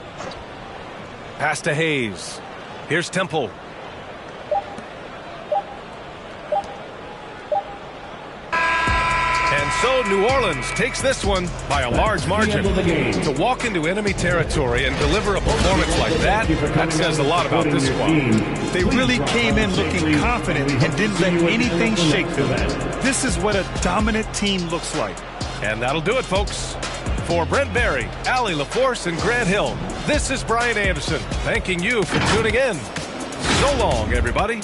Pass to Hayes. Here's Temple. And so New Orleans takes this one by a large margin. To walk into enemy territory and deliver a performance like that, that says a lot about this squad. They really came in looking confident and didn't let anything shake them. This is what a dominant team looks like. And that'll do it, folks. For Brent Barry, Allie LaForce, and Grant Hill, this is Brian Anderson thanking you for tuning in. So long, everybody.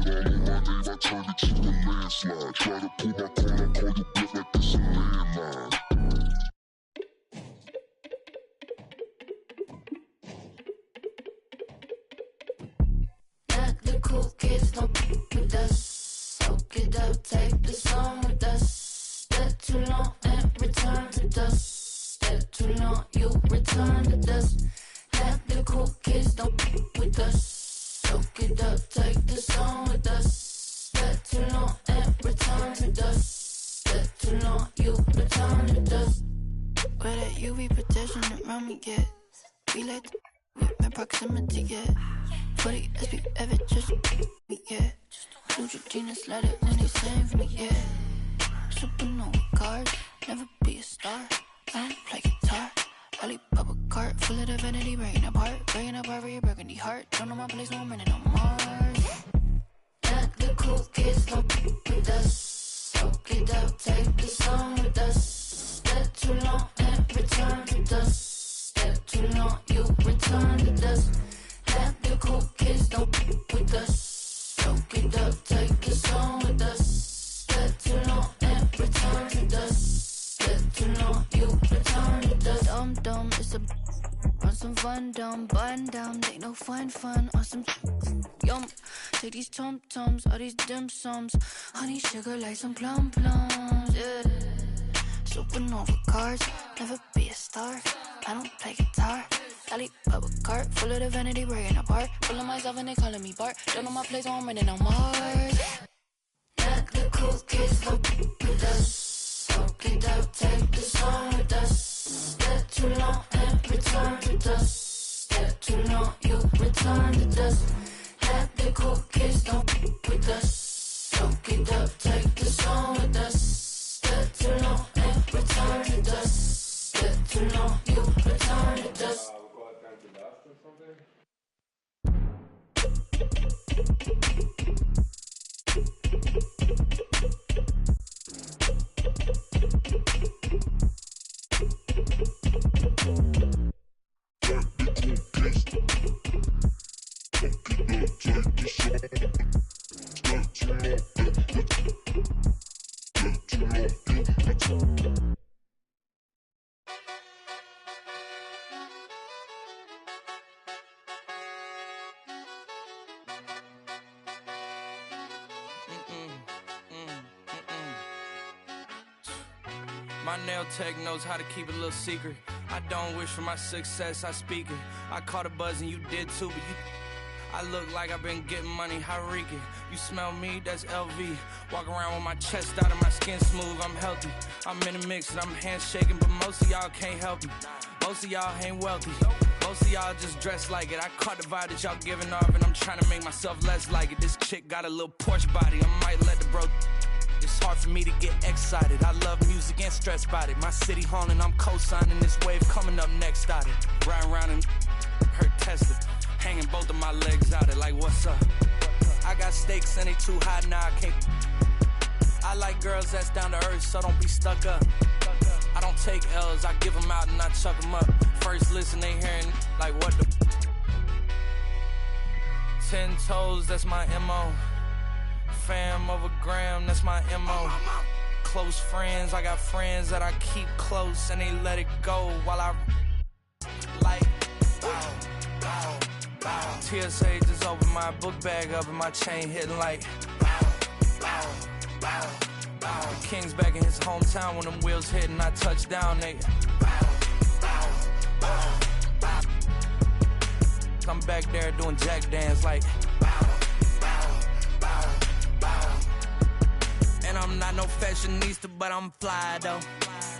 all on my name, I turned it to a landslide. Try to pull my call, I call you back like this a landline. Let the cool kids don't with us. Soak it up, take the song with us. Step too long and return to dust. Step too long, you return to dust. Let the cool kids don't with us. Soak it up, take the song with us. Step too long and return to dust. Step too long, you return to dust. Where that UV protection around me get? We like the with my proximity get. For the SB ever just me get. Neutrogenas let it when they save me yeah. Supernova card, never be a star. I don't play guitar. Lollipop a cart full of divinity, breaking apart for your burgundy heart. Don't know my place, no minute on Mars. Let the cool kids don't with us. Soak it up, take the song with us. Step too long and return to dust. Step too long, you return to dust. Let the cool kids don't with us. Soak it up, take the song with us. Step too long and return to dust. Step too long, you return to dust. Dumb, it's a run some fun, dumb, button down, ain't no fun, on some yum. Take these tum-tums, all these dim sums, honey sugar like some plums, yeah. Supernova cards, never be a star. I don't play guitar. Lollipop a cart full of divinity, breaking apart. Full of myself and they calling me Bart. Don't know my place, so I'm running on Mars. Let the cool kids don't with us. Soak it up, take the song with us. Step too long and return to dust. Step too long, you return to dust. Let the cool kids don't with us. Soak it up, take the song with us. Step too long and return to dust. Step too long, you return to dust. My nail tech knows how to keep it a little secret. I don't wish for my success, I speak it. I caught a buzz and you did too, but I look like I've been getting money, Hariki. You smell me, that's LV. Walk around with my chest out and my skin smooth, I'm healthy. I'm in a mix and I'm handshaking, but most of y'all can't help me. Most of y'all ain't wealthy. Most of y'all just dress like it. I caught the vibe that y'all giving off and I'm trying to make myself less like it. This chick got a little Porsche body, I might let the bro. It's hard for me to get excited. I love music and stress about it. My city haunting, I'm co-signing this wave coming up next out it. Riding around and her Tesla, hanging both of my legs out it like what's up? I got stakes and they too high now, I can't. I like girls that's down to earth, so don't be stuck up. I don't take L's, I give them out and I chuck them up. First listen, they hearing like what the 10 toes, that's my MO. Fam over gram, that's my MO. Close friends, I got friends that I keep close and they let it go while I like TSA just opened my book bag up and my chain hitting like The King's back in his hometown when them wheels hit and I touch down, they I'm back there doing jack dance like And I'm not no fashionista, but I'm fly though.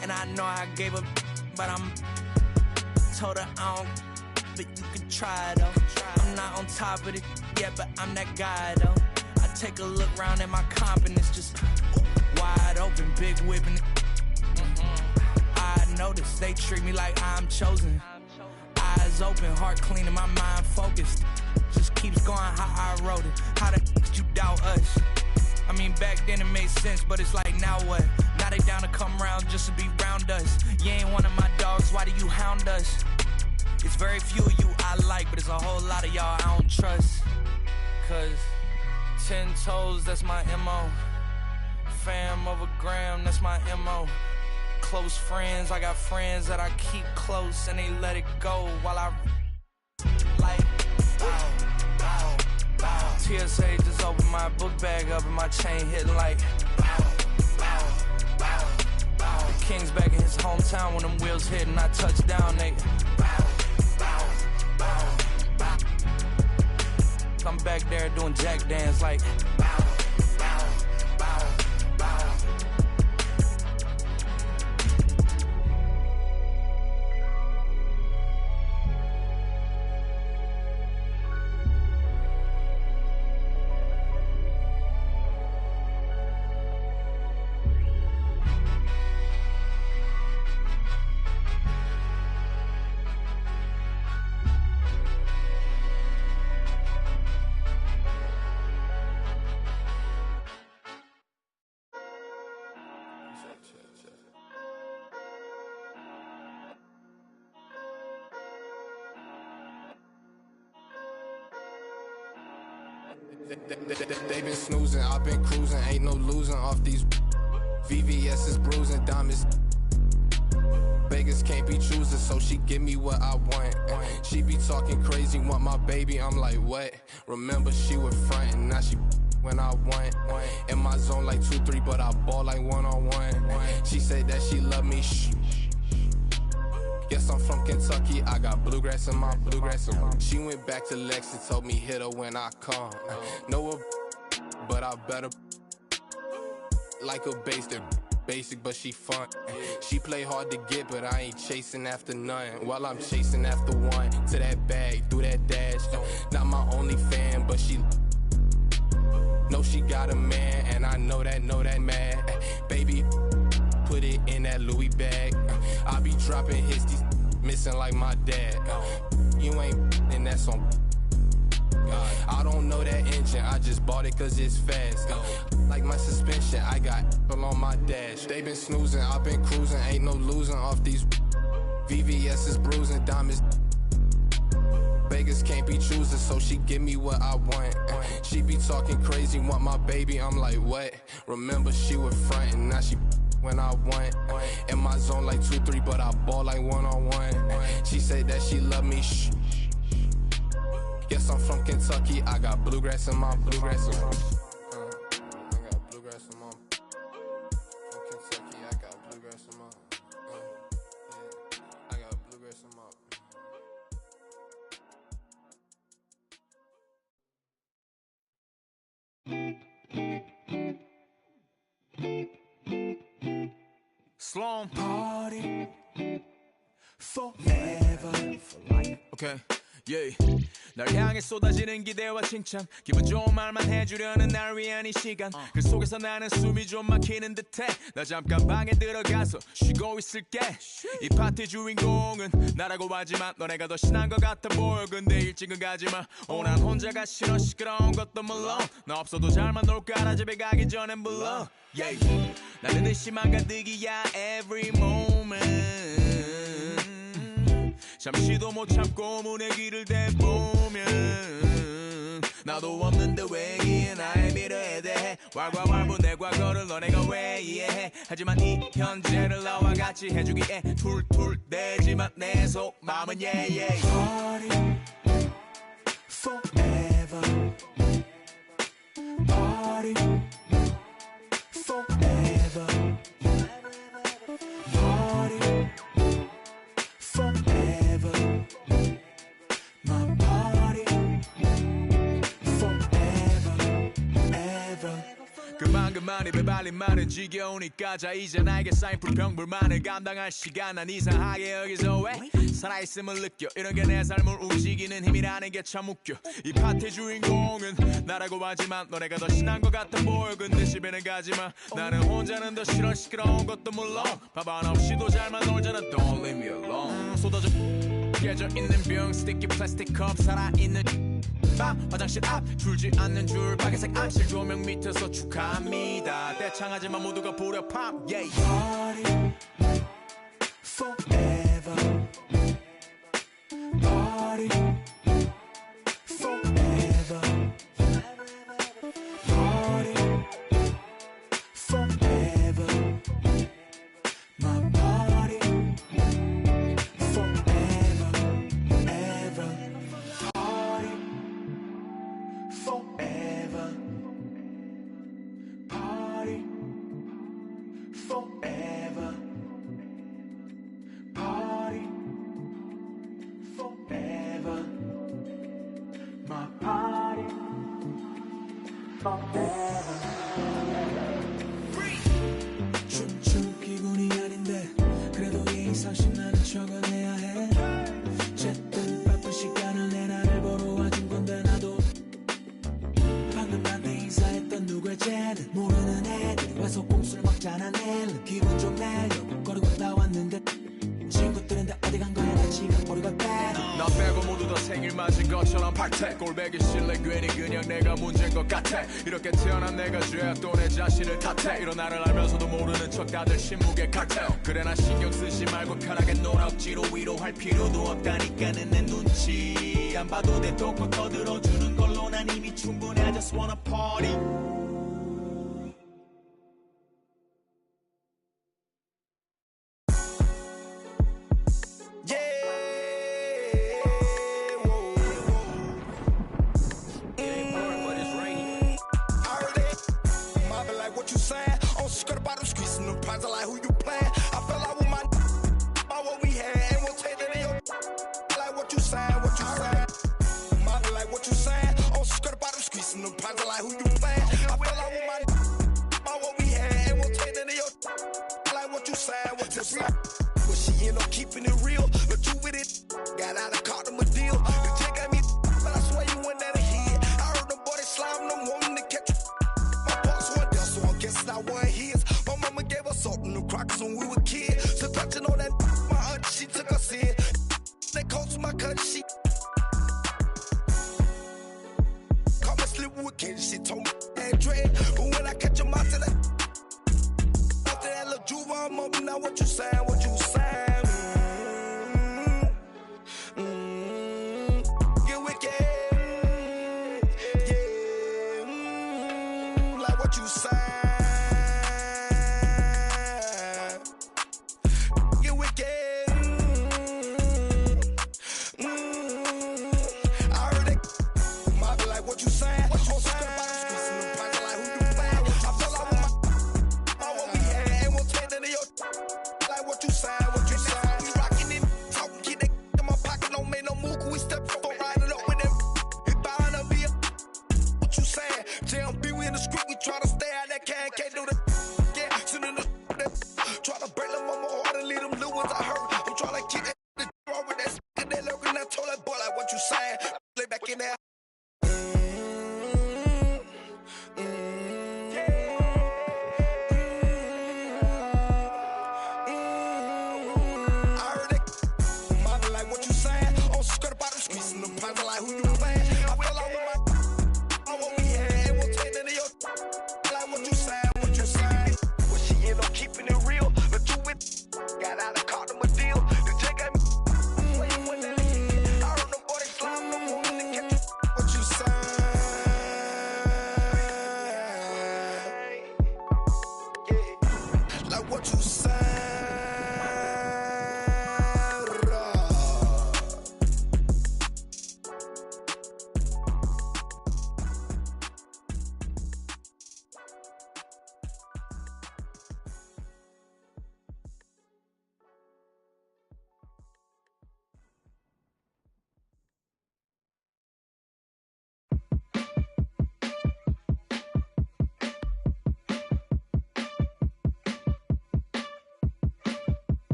And I know I gave up, but I'm told her I don't, but you can try though. I'm not on top of it yet, but I'm that guy though. I take a look round at my confidence, just wide open, big whipping. I notice they treat me like I'm chosen. Eyes open, heart clean, and my mind focused. Just keeps going how I wrote it. How the could you doubt us? I mean, back then it made sense, but it's like, now what? Now they down to come round just to be round us. You ain't one of my dogs, why do you hound us? It's very few of you I like, but it's a whole lot of y'all I don't trust. Cause 10 toes, that's my MO. Fam over gram, that's my MO. Close friends, I got friends that I keep close and they let it go while I like bow, bow, bow. TSA just opened my book bag up and my chain hitting like bow, bow, bow, bow. The King's back in his hometown when them wheels hit and I touch down, nigga. Bow, bow, bow, bow. I'm back there doing jack dance like bow, bow, bow, bow. They been snoozing, I've been cruising, ain't no losing off these VVS is bruising, diamonds. Beggars can't be choosers, so she give me what I want. She be talking crazy, want my baby, I'm like, what? Remember she was frontin', now she when I want. In my zone like 2-3, but I ball like one-on-one. She said that she love me, shh. Guess I'm from Kentucky, I got bluegrass in my bluegrass. She went back to Lex and told me hit her when I come. Know her, but I better like a basic, but she fun. She play hard to get, but I ain't chasing after none. While I'm chasing after one, to that bag, through that dash. Not my only fan, but she know she got a man, and I know that mad. Baby, put it in that Louis bag. I be dropping hits, these missing like my dad. You ain't in that song. I don't know that engine, I just bought it cause it's fast. Like my suspension, I got on my dash. They been snoozing, I've been cruising, ain't no losing off these VVS is bruising, diamonds. Beggars can't be choosers, so she give me what I want. She be talking crazy, want my baby, I'm like, what? Remember she was frontin', now she when I want. In my zone like 2-3, but I ball like one-on-one. She said that she love me, shh. Guess I'm from Kentucky, I got bluegrass in my bluegrass. I got bluegrass in my from Kentucky, I got bluegrass in my I got bluegrass in my Sloan party forever for life. Okay. Yeah. 날 향해 쏟아지는 기대와 칭찬 기분 좋은 말만 해주려는 날 위한 이 시간 그 속에서 나는 숨이 좀 막히는 듯해 나 잠깐 방에 들어가서 쉬고 있을게 이 파티 주인공은 나라고 하지만 너네가 더 신난 것 같아 보여 근데 일찍은 가지마 난 혼자가 싫어 시끄러운 것도 물론 나 없어도 잘만 놀 거라 집에 가기 전엔 불러 yeah. 나는 의심만 가득이야 every moment 잠시도 못 참고 문의 귀를 대보면 나도 없는데 왜 이기에 나의 미래에 대해 왈가왈부 내 과거를 너네가 왜 이해해 하지만 이 현재를 나와 같이 해주기에 툴툴대지만 내 속마음은 yeah yeah Party forever Party forever Party forever My party forever, ever. 그만 입에 발린 말은 지겨우니까 자 이제 나에게 쌓인 불평불만을 감당할 시간 난 이상하게 여기서 왜 살아있음을 느껴 이런 게 내 삶을 움직이는 힘이라는 게 참 웃겨 이 파티 주인공은 나라고 하지만 너네가 더 신난 것 같아 보여 근데 집에는 가지마 나는 혼자는 더 싫어 시끄러운 것도 물론 밥 하나 없이도 잘만 놀잖아 Don't leave me alone 쏟아져 깨져 있는 병 스티키 플라스틱 컵 살아있는 밤 화장실 앞 줄지 않는 줄 빨간색 암실 조명 밑에서 축하합니다 떼창하지만 모두가 불협함 yeah. Party forever Party forever 춤 기분이 아닌데 그래도 예의상식 나는 적어내야 해. 어쨌든 바쁜 시간을 내 나를 보러 와준 건데 나도 방금 나한테 인사했던 누굴지는 모르는 애들이 와서 꼼수를 막잖아. 내일은 기분 좀 내려고 거리고 나왔는데 친구들인데 어디 간 거야. 나 지금 버리고 빼. 나 빼고 모두 다 생일 맞은 것처럼 박태. 꼴배기 싫래 괜히 그냥 내가 문제인 것 같아. 이렇게 태어난 내가 죄야 또 내 자신을 탓해. 이런 나를 알면서도 모르는 척 다들 침묵의 칵테일. 그래 나 신경 쓰지 말고 편하게 놀아. 억지로 위로할 필요도 없다니까는 내 눈치 안 봐도 돼. 또 떠들어주는 걸로 난 이미 충분해. I just wanna party. Well, she end up keeping it real, but you with it. Got out and caught them a deal. The chick got me, but I swear you went down the head. I heard the boy they slime, no wanting to catch. My boss one there, so I'm guessing I won his. My mama gave us salt in the crackers when we were kids. So touching on that, my aunt, she took us in. They coached my cousin, she caught me sleeping with Kenny. She told me that dread, but when I catch him, I said that. After that little juve, I'm up now. What you saying? What you saying? Get wicked, yeah. Like what you saying? Get wicked. I heard that. I be like, what you saying? What you saying? What you saying? What you saying? We rockin' it, talkin', keep that in my pocket, don't make no move. We step up, ride it up with them. We buying a beer. What you saying? JMB, we in the street, we try to stay out that can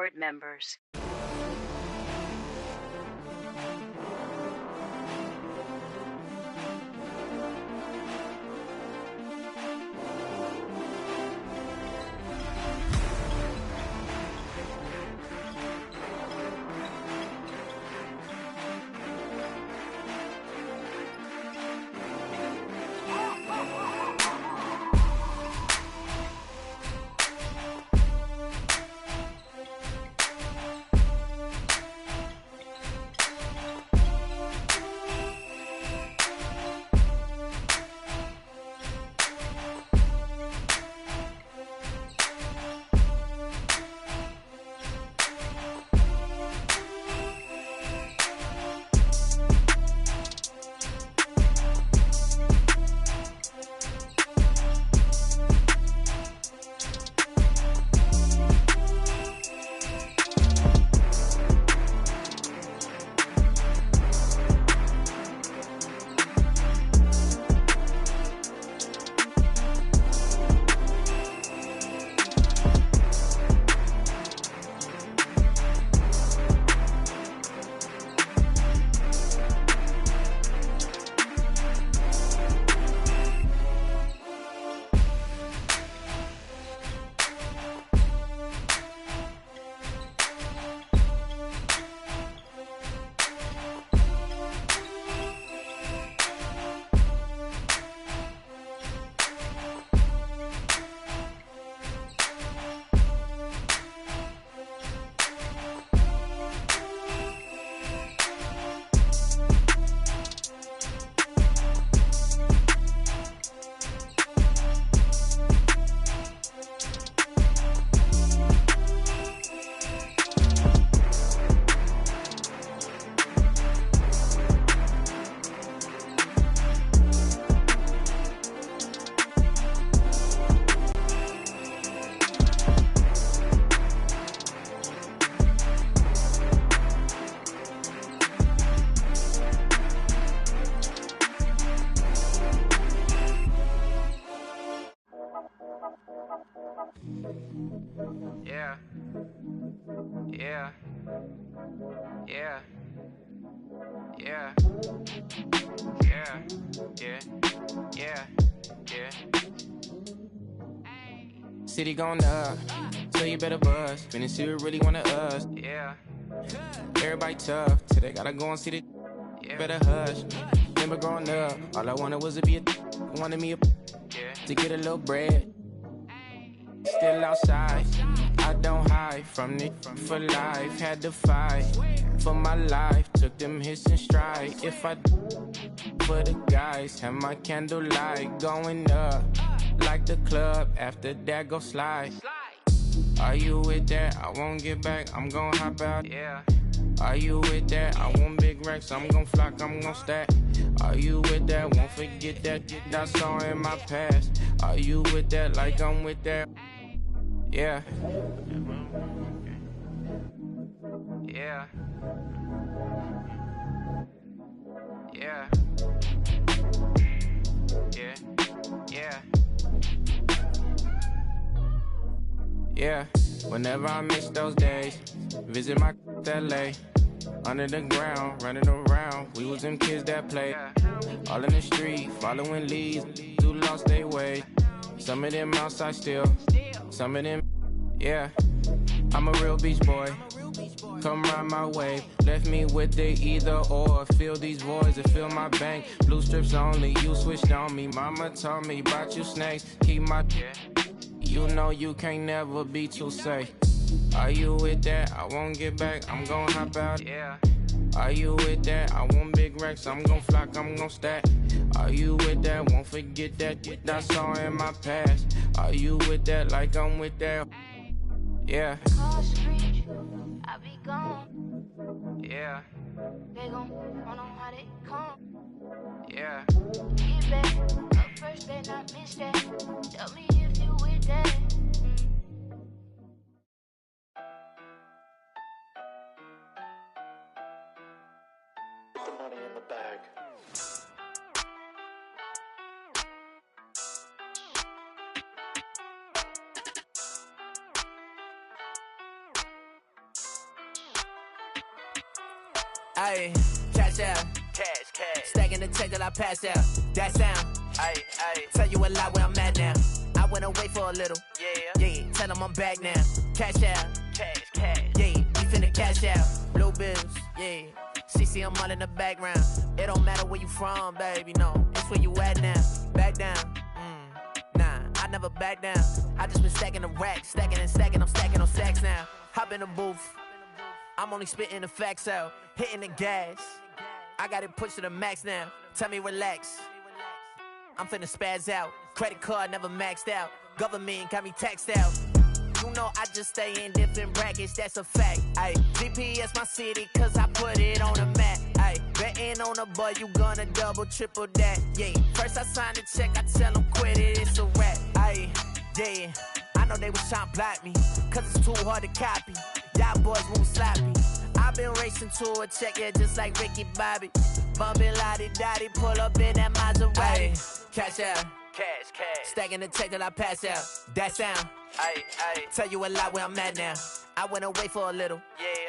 board members. Yeah. Yeah. Yeah. Yeah. Yeah. Yeah. Yeah. Yeah. City going up, so you better buzz. Finna see what really wanna us. Yeah. Everybody tough, till they gotta go and see the. Yeah. Better hush. Remember growing up, all I wanted was to be a. Wanted me a. Yeah. To get a little bread. Still outside, I don't hide from it for life. Had to fight for my life, took them hits in stride. If I for the guys, have my candlelight going up like the club. After that, go slide. Are you with that? I won't get back. I'm gon' hop out. Yeah. Are you with that? I want big racks. I'm gon' flock. I'm gon' stack. Are you with that? Won't forget that I saw in my past. Are you with that? Like I'm with that. Yeah. Yeah. Yeah. Yeah. Yeah. Yeah. Whenever I miss those days, visit my LA. Under the ground, running around. We was them kids that played. All in the street, following leads. Who lost their way. Some of them outside still. Some of them, yeah. I'm a real beach boy. Come ride my wave. Left me with the either or. Fill these voids and fill my bank. Blue strips only, you switched on me. Mama told me about you snakes. Keep my, you know you can't never be too safe. Are you with that? I won't get back. I'm gon' hop out. Yeah. Are you with that? I want big racks. I'm gon' flock. I'm gon' stack. Are you with that? Won't forget that I saw in my past. Are you with that? Like I'm with that. Yeah. Call screech, I be gone. Yeah. They gon' run on how they come. Yeah. Get back up first, better not miss that. Tell me if you with that. The money in the bag. Ayy, cash out. Cash. Stacking the check that I pass out. That sound. Ayy. Tell you a lot where I'm at now. I went away for a little. Yeah. Tell them I'm back now. Cash out. Cash. Yeah, we finna cash out. Blue bills. Yeah. She see them all in the background. It don't matter where you from, baby. No, it's where you at now. Back down. Nah, I never back down. I just been stacking the racks. Stacking and stacking. I'm stacking on stacks now. Hop in the booth. I'm only spitting the facts out. Hitting the gas. I got it pushed to the max now. Tell me relax. I'm finna spaz out. Credit card never maxed out. Government got me taxed out. You know I just stay in different brackets, that's a fact. Ay, GPS my city, cause I put it on the map. Ay, betting on a boy, you gonna double, triple that. Yeah, first I sign the check, I tell them quit it, it's a wrap. Ay, yeah, I know they was trying to block me, cause it's too hard to copy. Y'all boys move sloppy. I've been racing to a check, yeah, just like Ricky Bobby. Bumpin' lottie-dottie, pull up in that Maserati. Ay, cash out. Cash. Stacking the check that I pass out. That sound. Ayy. Tell you a lot where I'm at now. I went away for a little.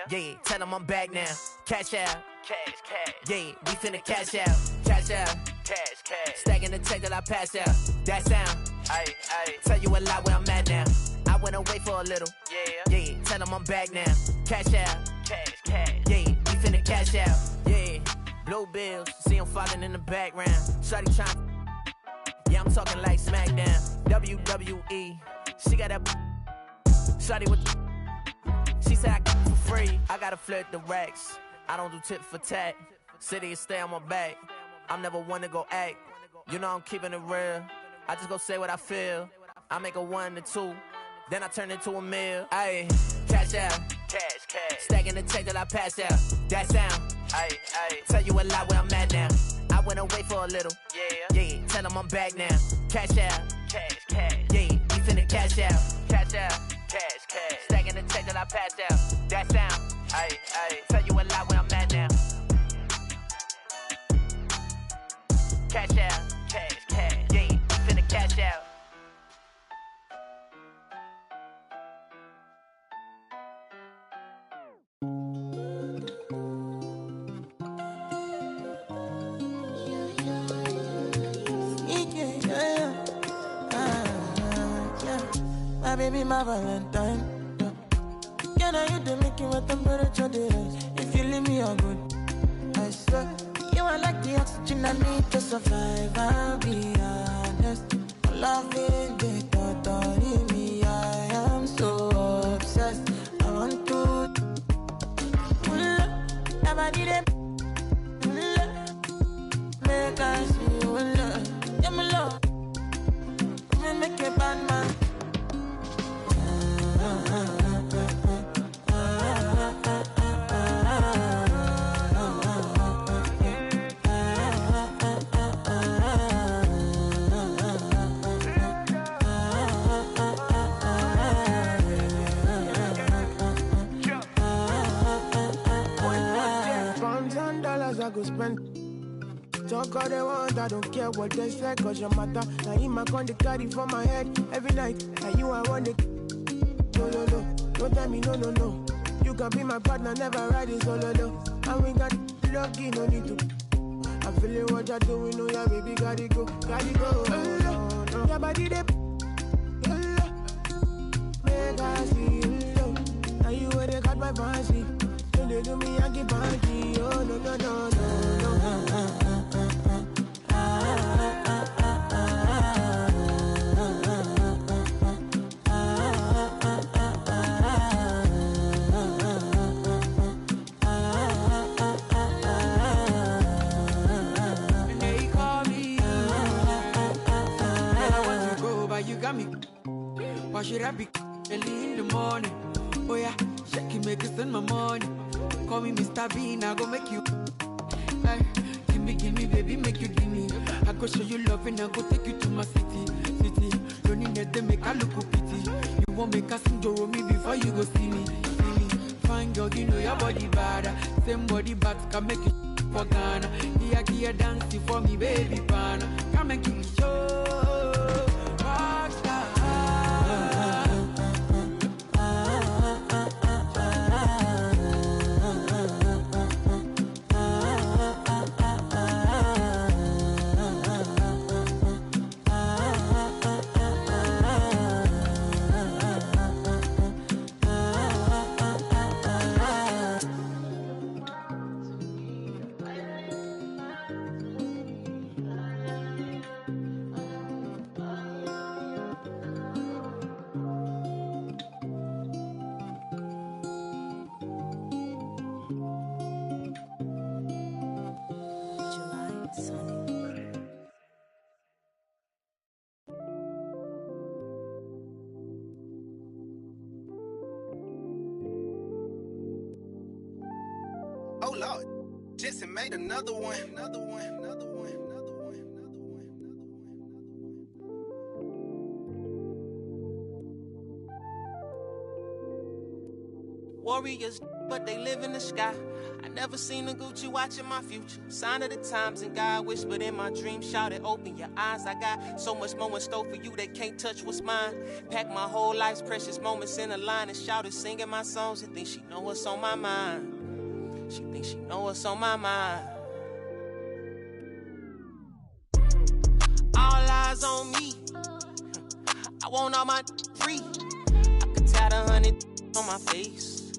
Yeah. Tell them I'm back now. Cash out. Cash. Yeah, we finna cash out. Cash out. Cash. Stacking the check that I pass out. That sound. Ayy. Tell you a lot where I'm at now. I went away for a little. Yeah. Tell them I'm back now. Cash out. Cash. Yeah, we finna cash out. Yeah. Blue bills. See them falling in the background. Shawty trying. Yeah, I'm talking like SmackDown, WWE. She got that shawty with she said I got it for free. I gotta flirt the racks. I don't do tit for tat. City is stay on my back. I'm never one to go act. You know I'm keeping it real. I just go say what I feel. I make a 1 to 2, then I turn into a meal. Ayy, cash out. Cash. Stacking the check that I pass out. That sound. Ayy. Tell you a lot where I'm at now. I went away for a little. Yeah. Tell them I'm back now. Cash out. Cash. Yeah, we finna cash out. Cash out. Cash. Stacking the check that I pass out. That sound. Ayy. Tell you a lot where I'm at now. Cash out. Cash. Yeah, we finna cash out. My baby, my Valentine. Can I you to make you a temperature rise? If you leave me a good, I swear. You are like the oxygen I need to survive. I'll be honest. Loving the thought of me. I am so obsessed. I want to never did it. Make I see you love. Yeah, my love. Make a bad man. I go spend. Talk all they want, I don't care what they say, cause your matter. Now in my con, they carry for my head every night. And you, I want it. No. Don't tell me no. You can be my partner, never ride it solo, no. And we got lucky, no need to. I'm feeling what you're doing, no, yeah, baby, gotta go. No. Your body, they. Make I see you, now you where they got my fancy. They do me Yankee Panky, oh no. And they call me, I want to go, but you got me. Why should I be early in the morning? Oh yeah, shake it, make it spend my money. Call me Mr. Bean, I go make you. Hey, give me, baby, make you give me. I go show you love and I go take you to my city. Don't need them make I look pity. You won't make us enjoy me before you go see me. Fine girl, you know your body bad. Same body but can make you for Ghana. Here dancing for me, baby, pan. Come and give me show. Jets and made another one. Warriors, but they live in the sky. I never seen a Gucci watching my future. Sign of the times, and God whispered in my dream, shouted, open your eyes. I got so much more in store for you, they can't touch what's mine. Pack my whole life's precious moments in a line and shouted, singing my songs, and think she know what's on my mind. She thinks she know what's on my mind. All eyes on me. I want all my free. I could tat 100 on my face.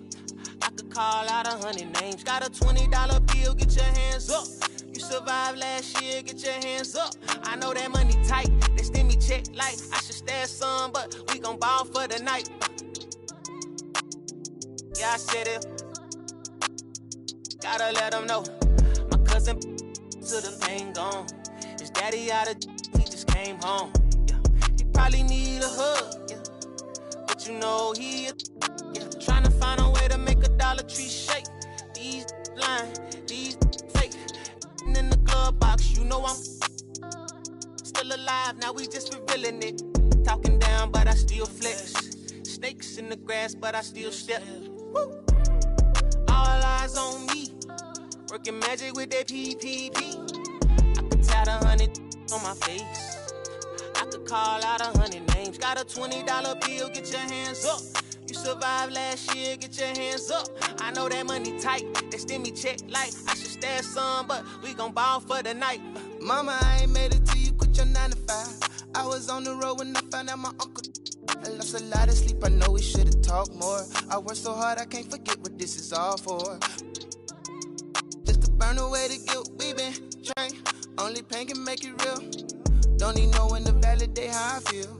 I could call out 100 names. Got a $20 bill, get your hands up. You survived last year, get your hands up. I know that money tight, they send me check like I should stash some, but we gon' ball for the night. Yeah, I said it. Gotta let them know. My cousin to the pain gone. His daddy out of he just came home. Yeah. He probably need a hug, yeah. But you know he trying to find a way to make a Dollar Tree shake. These lying, these fake. And in the glove box, you know I'm still alive. Now we just revealing it. Talking down, but I still flex. Snakes in the grass, but I still step. Woo. All eyes on me. Working magic with that PPP. I could tat 100 on my face. I could call out 100 names. Got a $20 bill, get your hands up. You survived last year, get your hands up. I know that money tight, they send me check like I should stash some, but we gon' ball for the night. Mama, I ain't made it till you quit your 9 to 5. I was on the road when I found out my uncle. I lost a lot of sleep, I know we should've talked more. I worked so hard, I can't forget what this is all for. Just to burn away the guilt, we been trained. Only pain can make it real. Don't need no one to validate how I feel.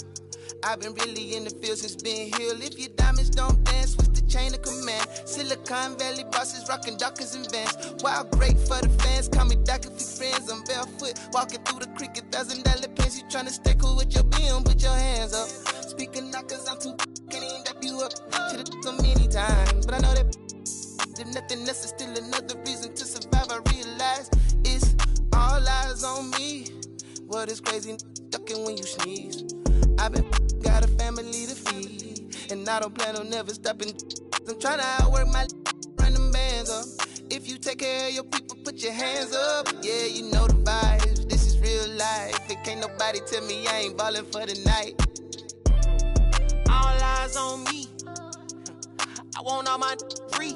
I've been really in the field since being healed. If your diamonds don't dance, switch the chain of command. Silicon Valley bosses rocking Dockers and Vans. Wild great for the fans, call me Doc if you friends. I'm barefoot, walking through the creek, $1,000 pants. You tryna stay cool with your BM, put your hands up. Speaking knockers, I'm too can't even dap you up. Should've so many times, but I know that if nothing else is still another reason to survive. I realize it's all eyes on me. What is crazy, ducking when you sneeze. I've been got a family to feed, and I don't plan on never stopping. I'm trying to outwork my run them bands up. If you take care of your people, put your hands up. Yeah, you know the vibes. This is real life. It can't nobody tell me I ain't ballin' for the night. All eyes on me. I want all my free.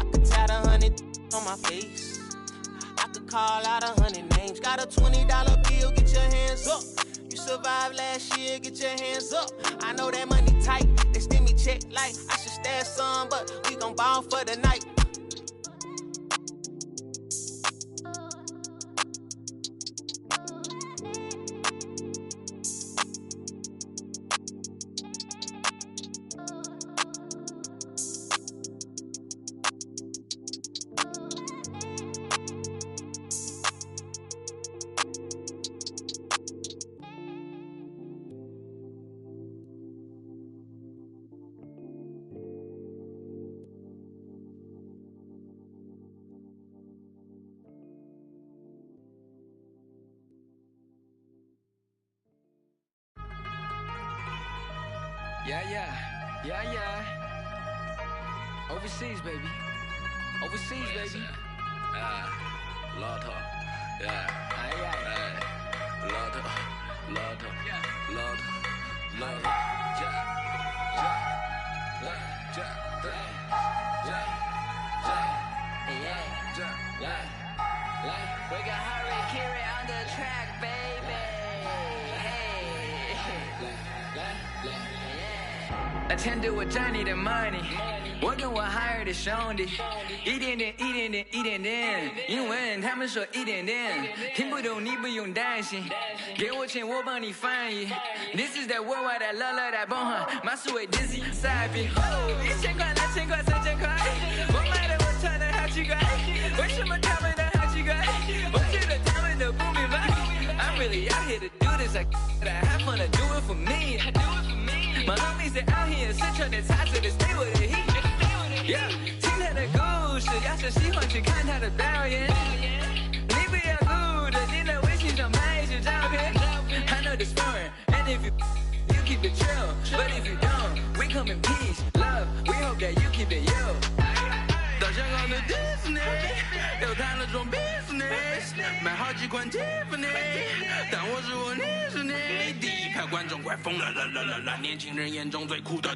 I could tat 100 on my face. I could call out 100 names. Got a $20 bill, get your hands up. You survived last year, get your hands up. I know that money tight, they send me check like I should stash some, but we gon' ball for the night. Yeah. Overseas, baby. Overseas, baby. Lotto. Yeah. Lotto. We got Harry Kiri on the track, baby. Attend to what Johnny the money， 我跟我 hire 的兄弟，一点点，英文他们说一点点，听不懂你不用担心，给我钱我帮你翻译。This is that worldwide that love that bomb， 马思维 Dizzy 傻逼，1000块、2000块、3000块，我买的我穿的好奇怪，为什么他们的好奇怪？我觉得他们都不明白。I'm really out here to do this, I have fun to do it for me. My homies are out here searching the ties of the stay with the heat. Yeah， 听他的故事，要是喜欢去看他的表演。你不要顾着你在微信上拍一些照片。I know this foreign, and if you keep it chill, but if you don't, we come in peace, love. We hope that you keep it you. 到香港的 Disney， 又谈了桩 business， 买好几款 Tiffany， 但我是我，你是你。第一排观众快疯了，年轻人眼中最酷的，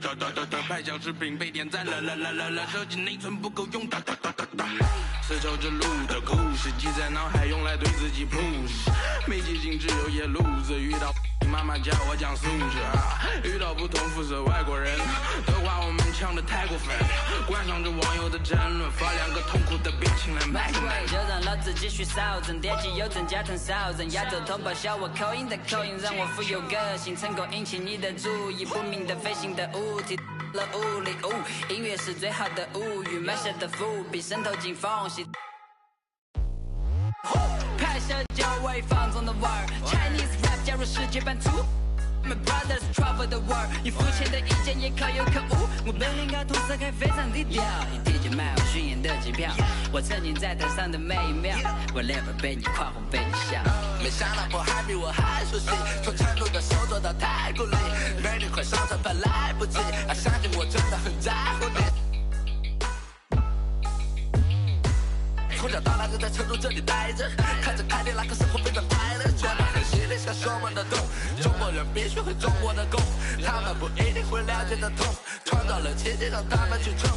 拍小视频被点赞了，手机内存不够用，丝绸之路的故事记在脑海，用来对自己 push。没记性只有野路子，遇到妈妈教我讲素质，遇到不同肤色外国人的话，我们呛得太过分，观赏着网友的争论，发两个痛苦的表情来卖个卖。就让老子继续扫正，点击右正加成扫正，亚洲同胞笑我口音的口音，让我富有个性，成功引起你的注意，不明的飞行的物体了物理音乐是最好的物语，埋下的伏笔渗透进缝隙。拍摄久违放纵的味儿 ，Chinese rap 加入世界版图。My brothers travel the world， 你肤浅的意见也可有可无，我本领高，涂色还非常低调。一提就买我巡演的机票，我曾经在台上的每一秒，我 never 被你夸红被你笑。没想到我还比我还熟悉，从成都的手做到太古里，美女快上车怕来不及，相信我真的很在乎你。从小到大就在成都这里待着，看着凯迪拉克生活非常快乐，觉得很犀利，想说我的懂，中国人必须会中国的功，他们不一定会了解的痛，创造了奇迹让他们去冲，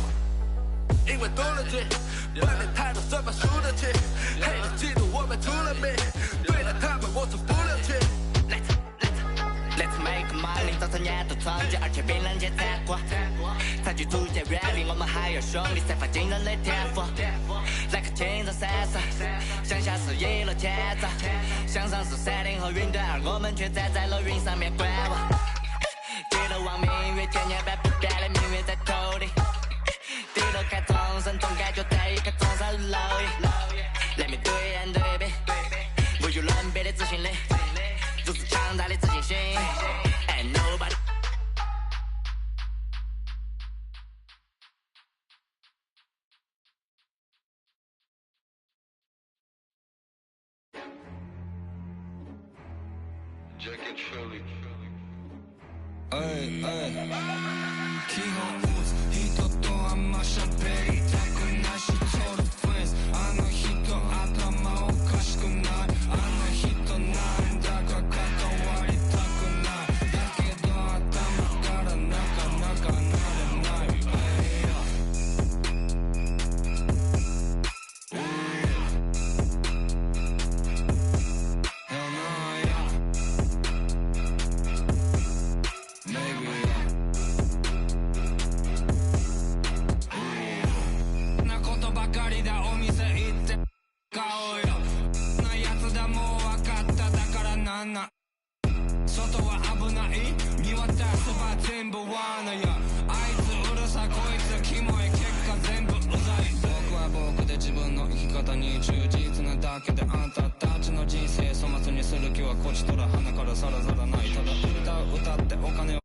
因为懂了劲，本领太多怎么输得起？黑的嫉妒我们出了名，对了他们我从不留情。Let's make money， 早餐也都创举，而且比人家才过。才去逐渐远离，我们还有兄弟，散发惊人的天赋。来个青色闪闪，向下是一路前走，向上是山顶和云端，而我们却站在了云上面观望。低头望明月，千年般不变的明月在头顶。低头看众生，总感觉在一个中山路来面对眼对比，无与伦比的自信力。如此强大的自信心 ，and nobody。基本打つ人とあんま喋りたくないしトルフレンズあの人頭おかしくないあの人なんだか関わりたくないだけど頭からなかなかなれない外は危ない見渡せば全部罠やあいつうるさこいつキモい結果全部うざい僕は僕で自分の生き方に忠実なだけであんたたちの人生粗末にする気はこちとら鼻からさらさらないただ歌う歌ってお金を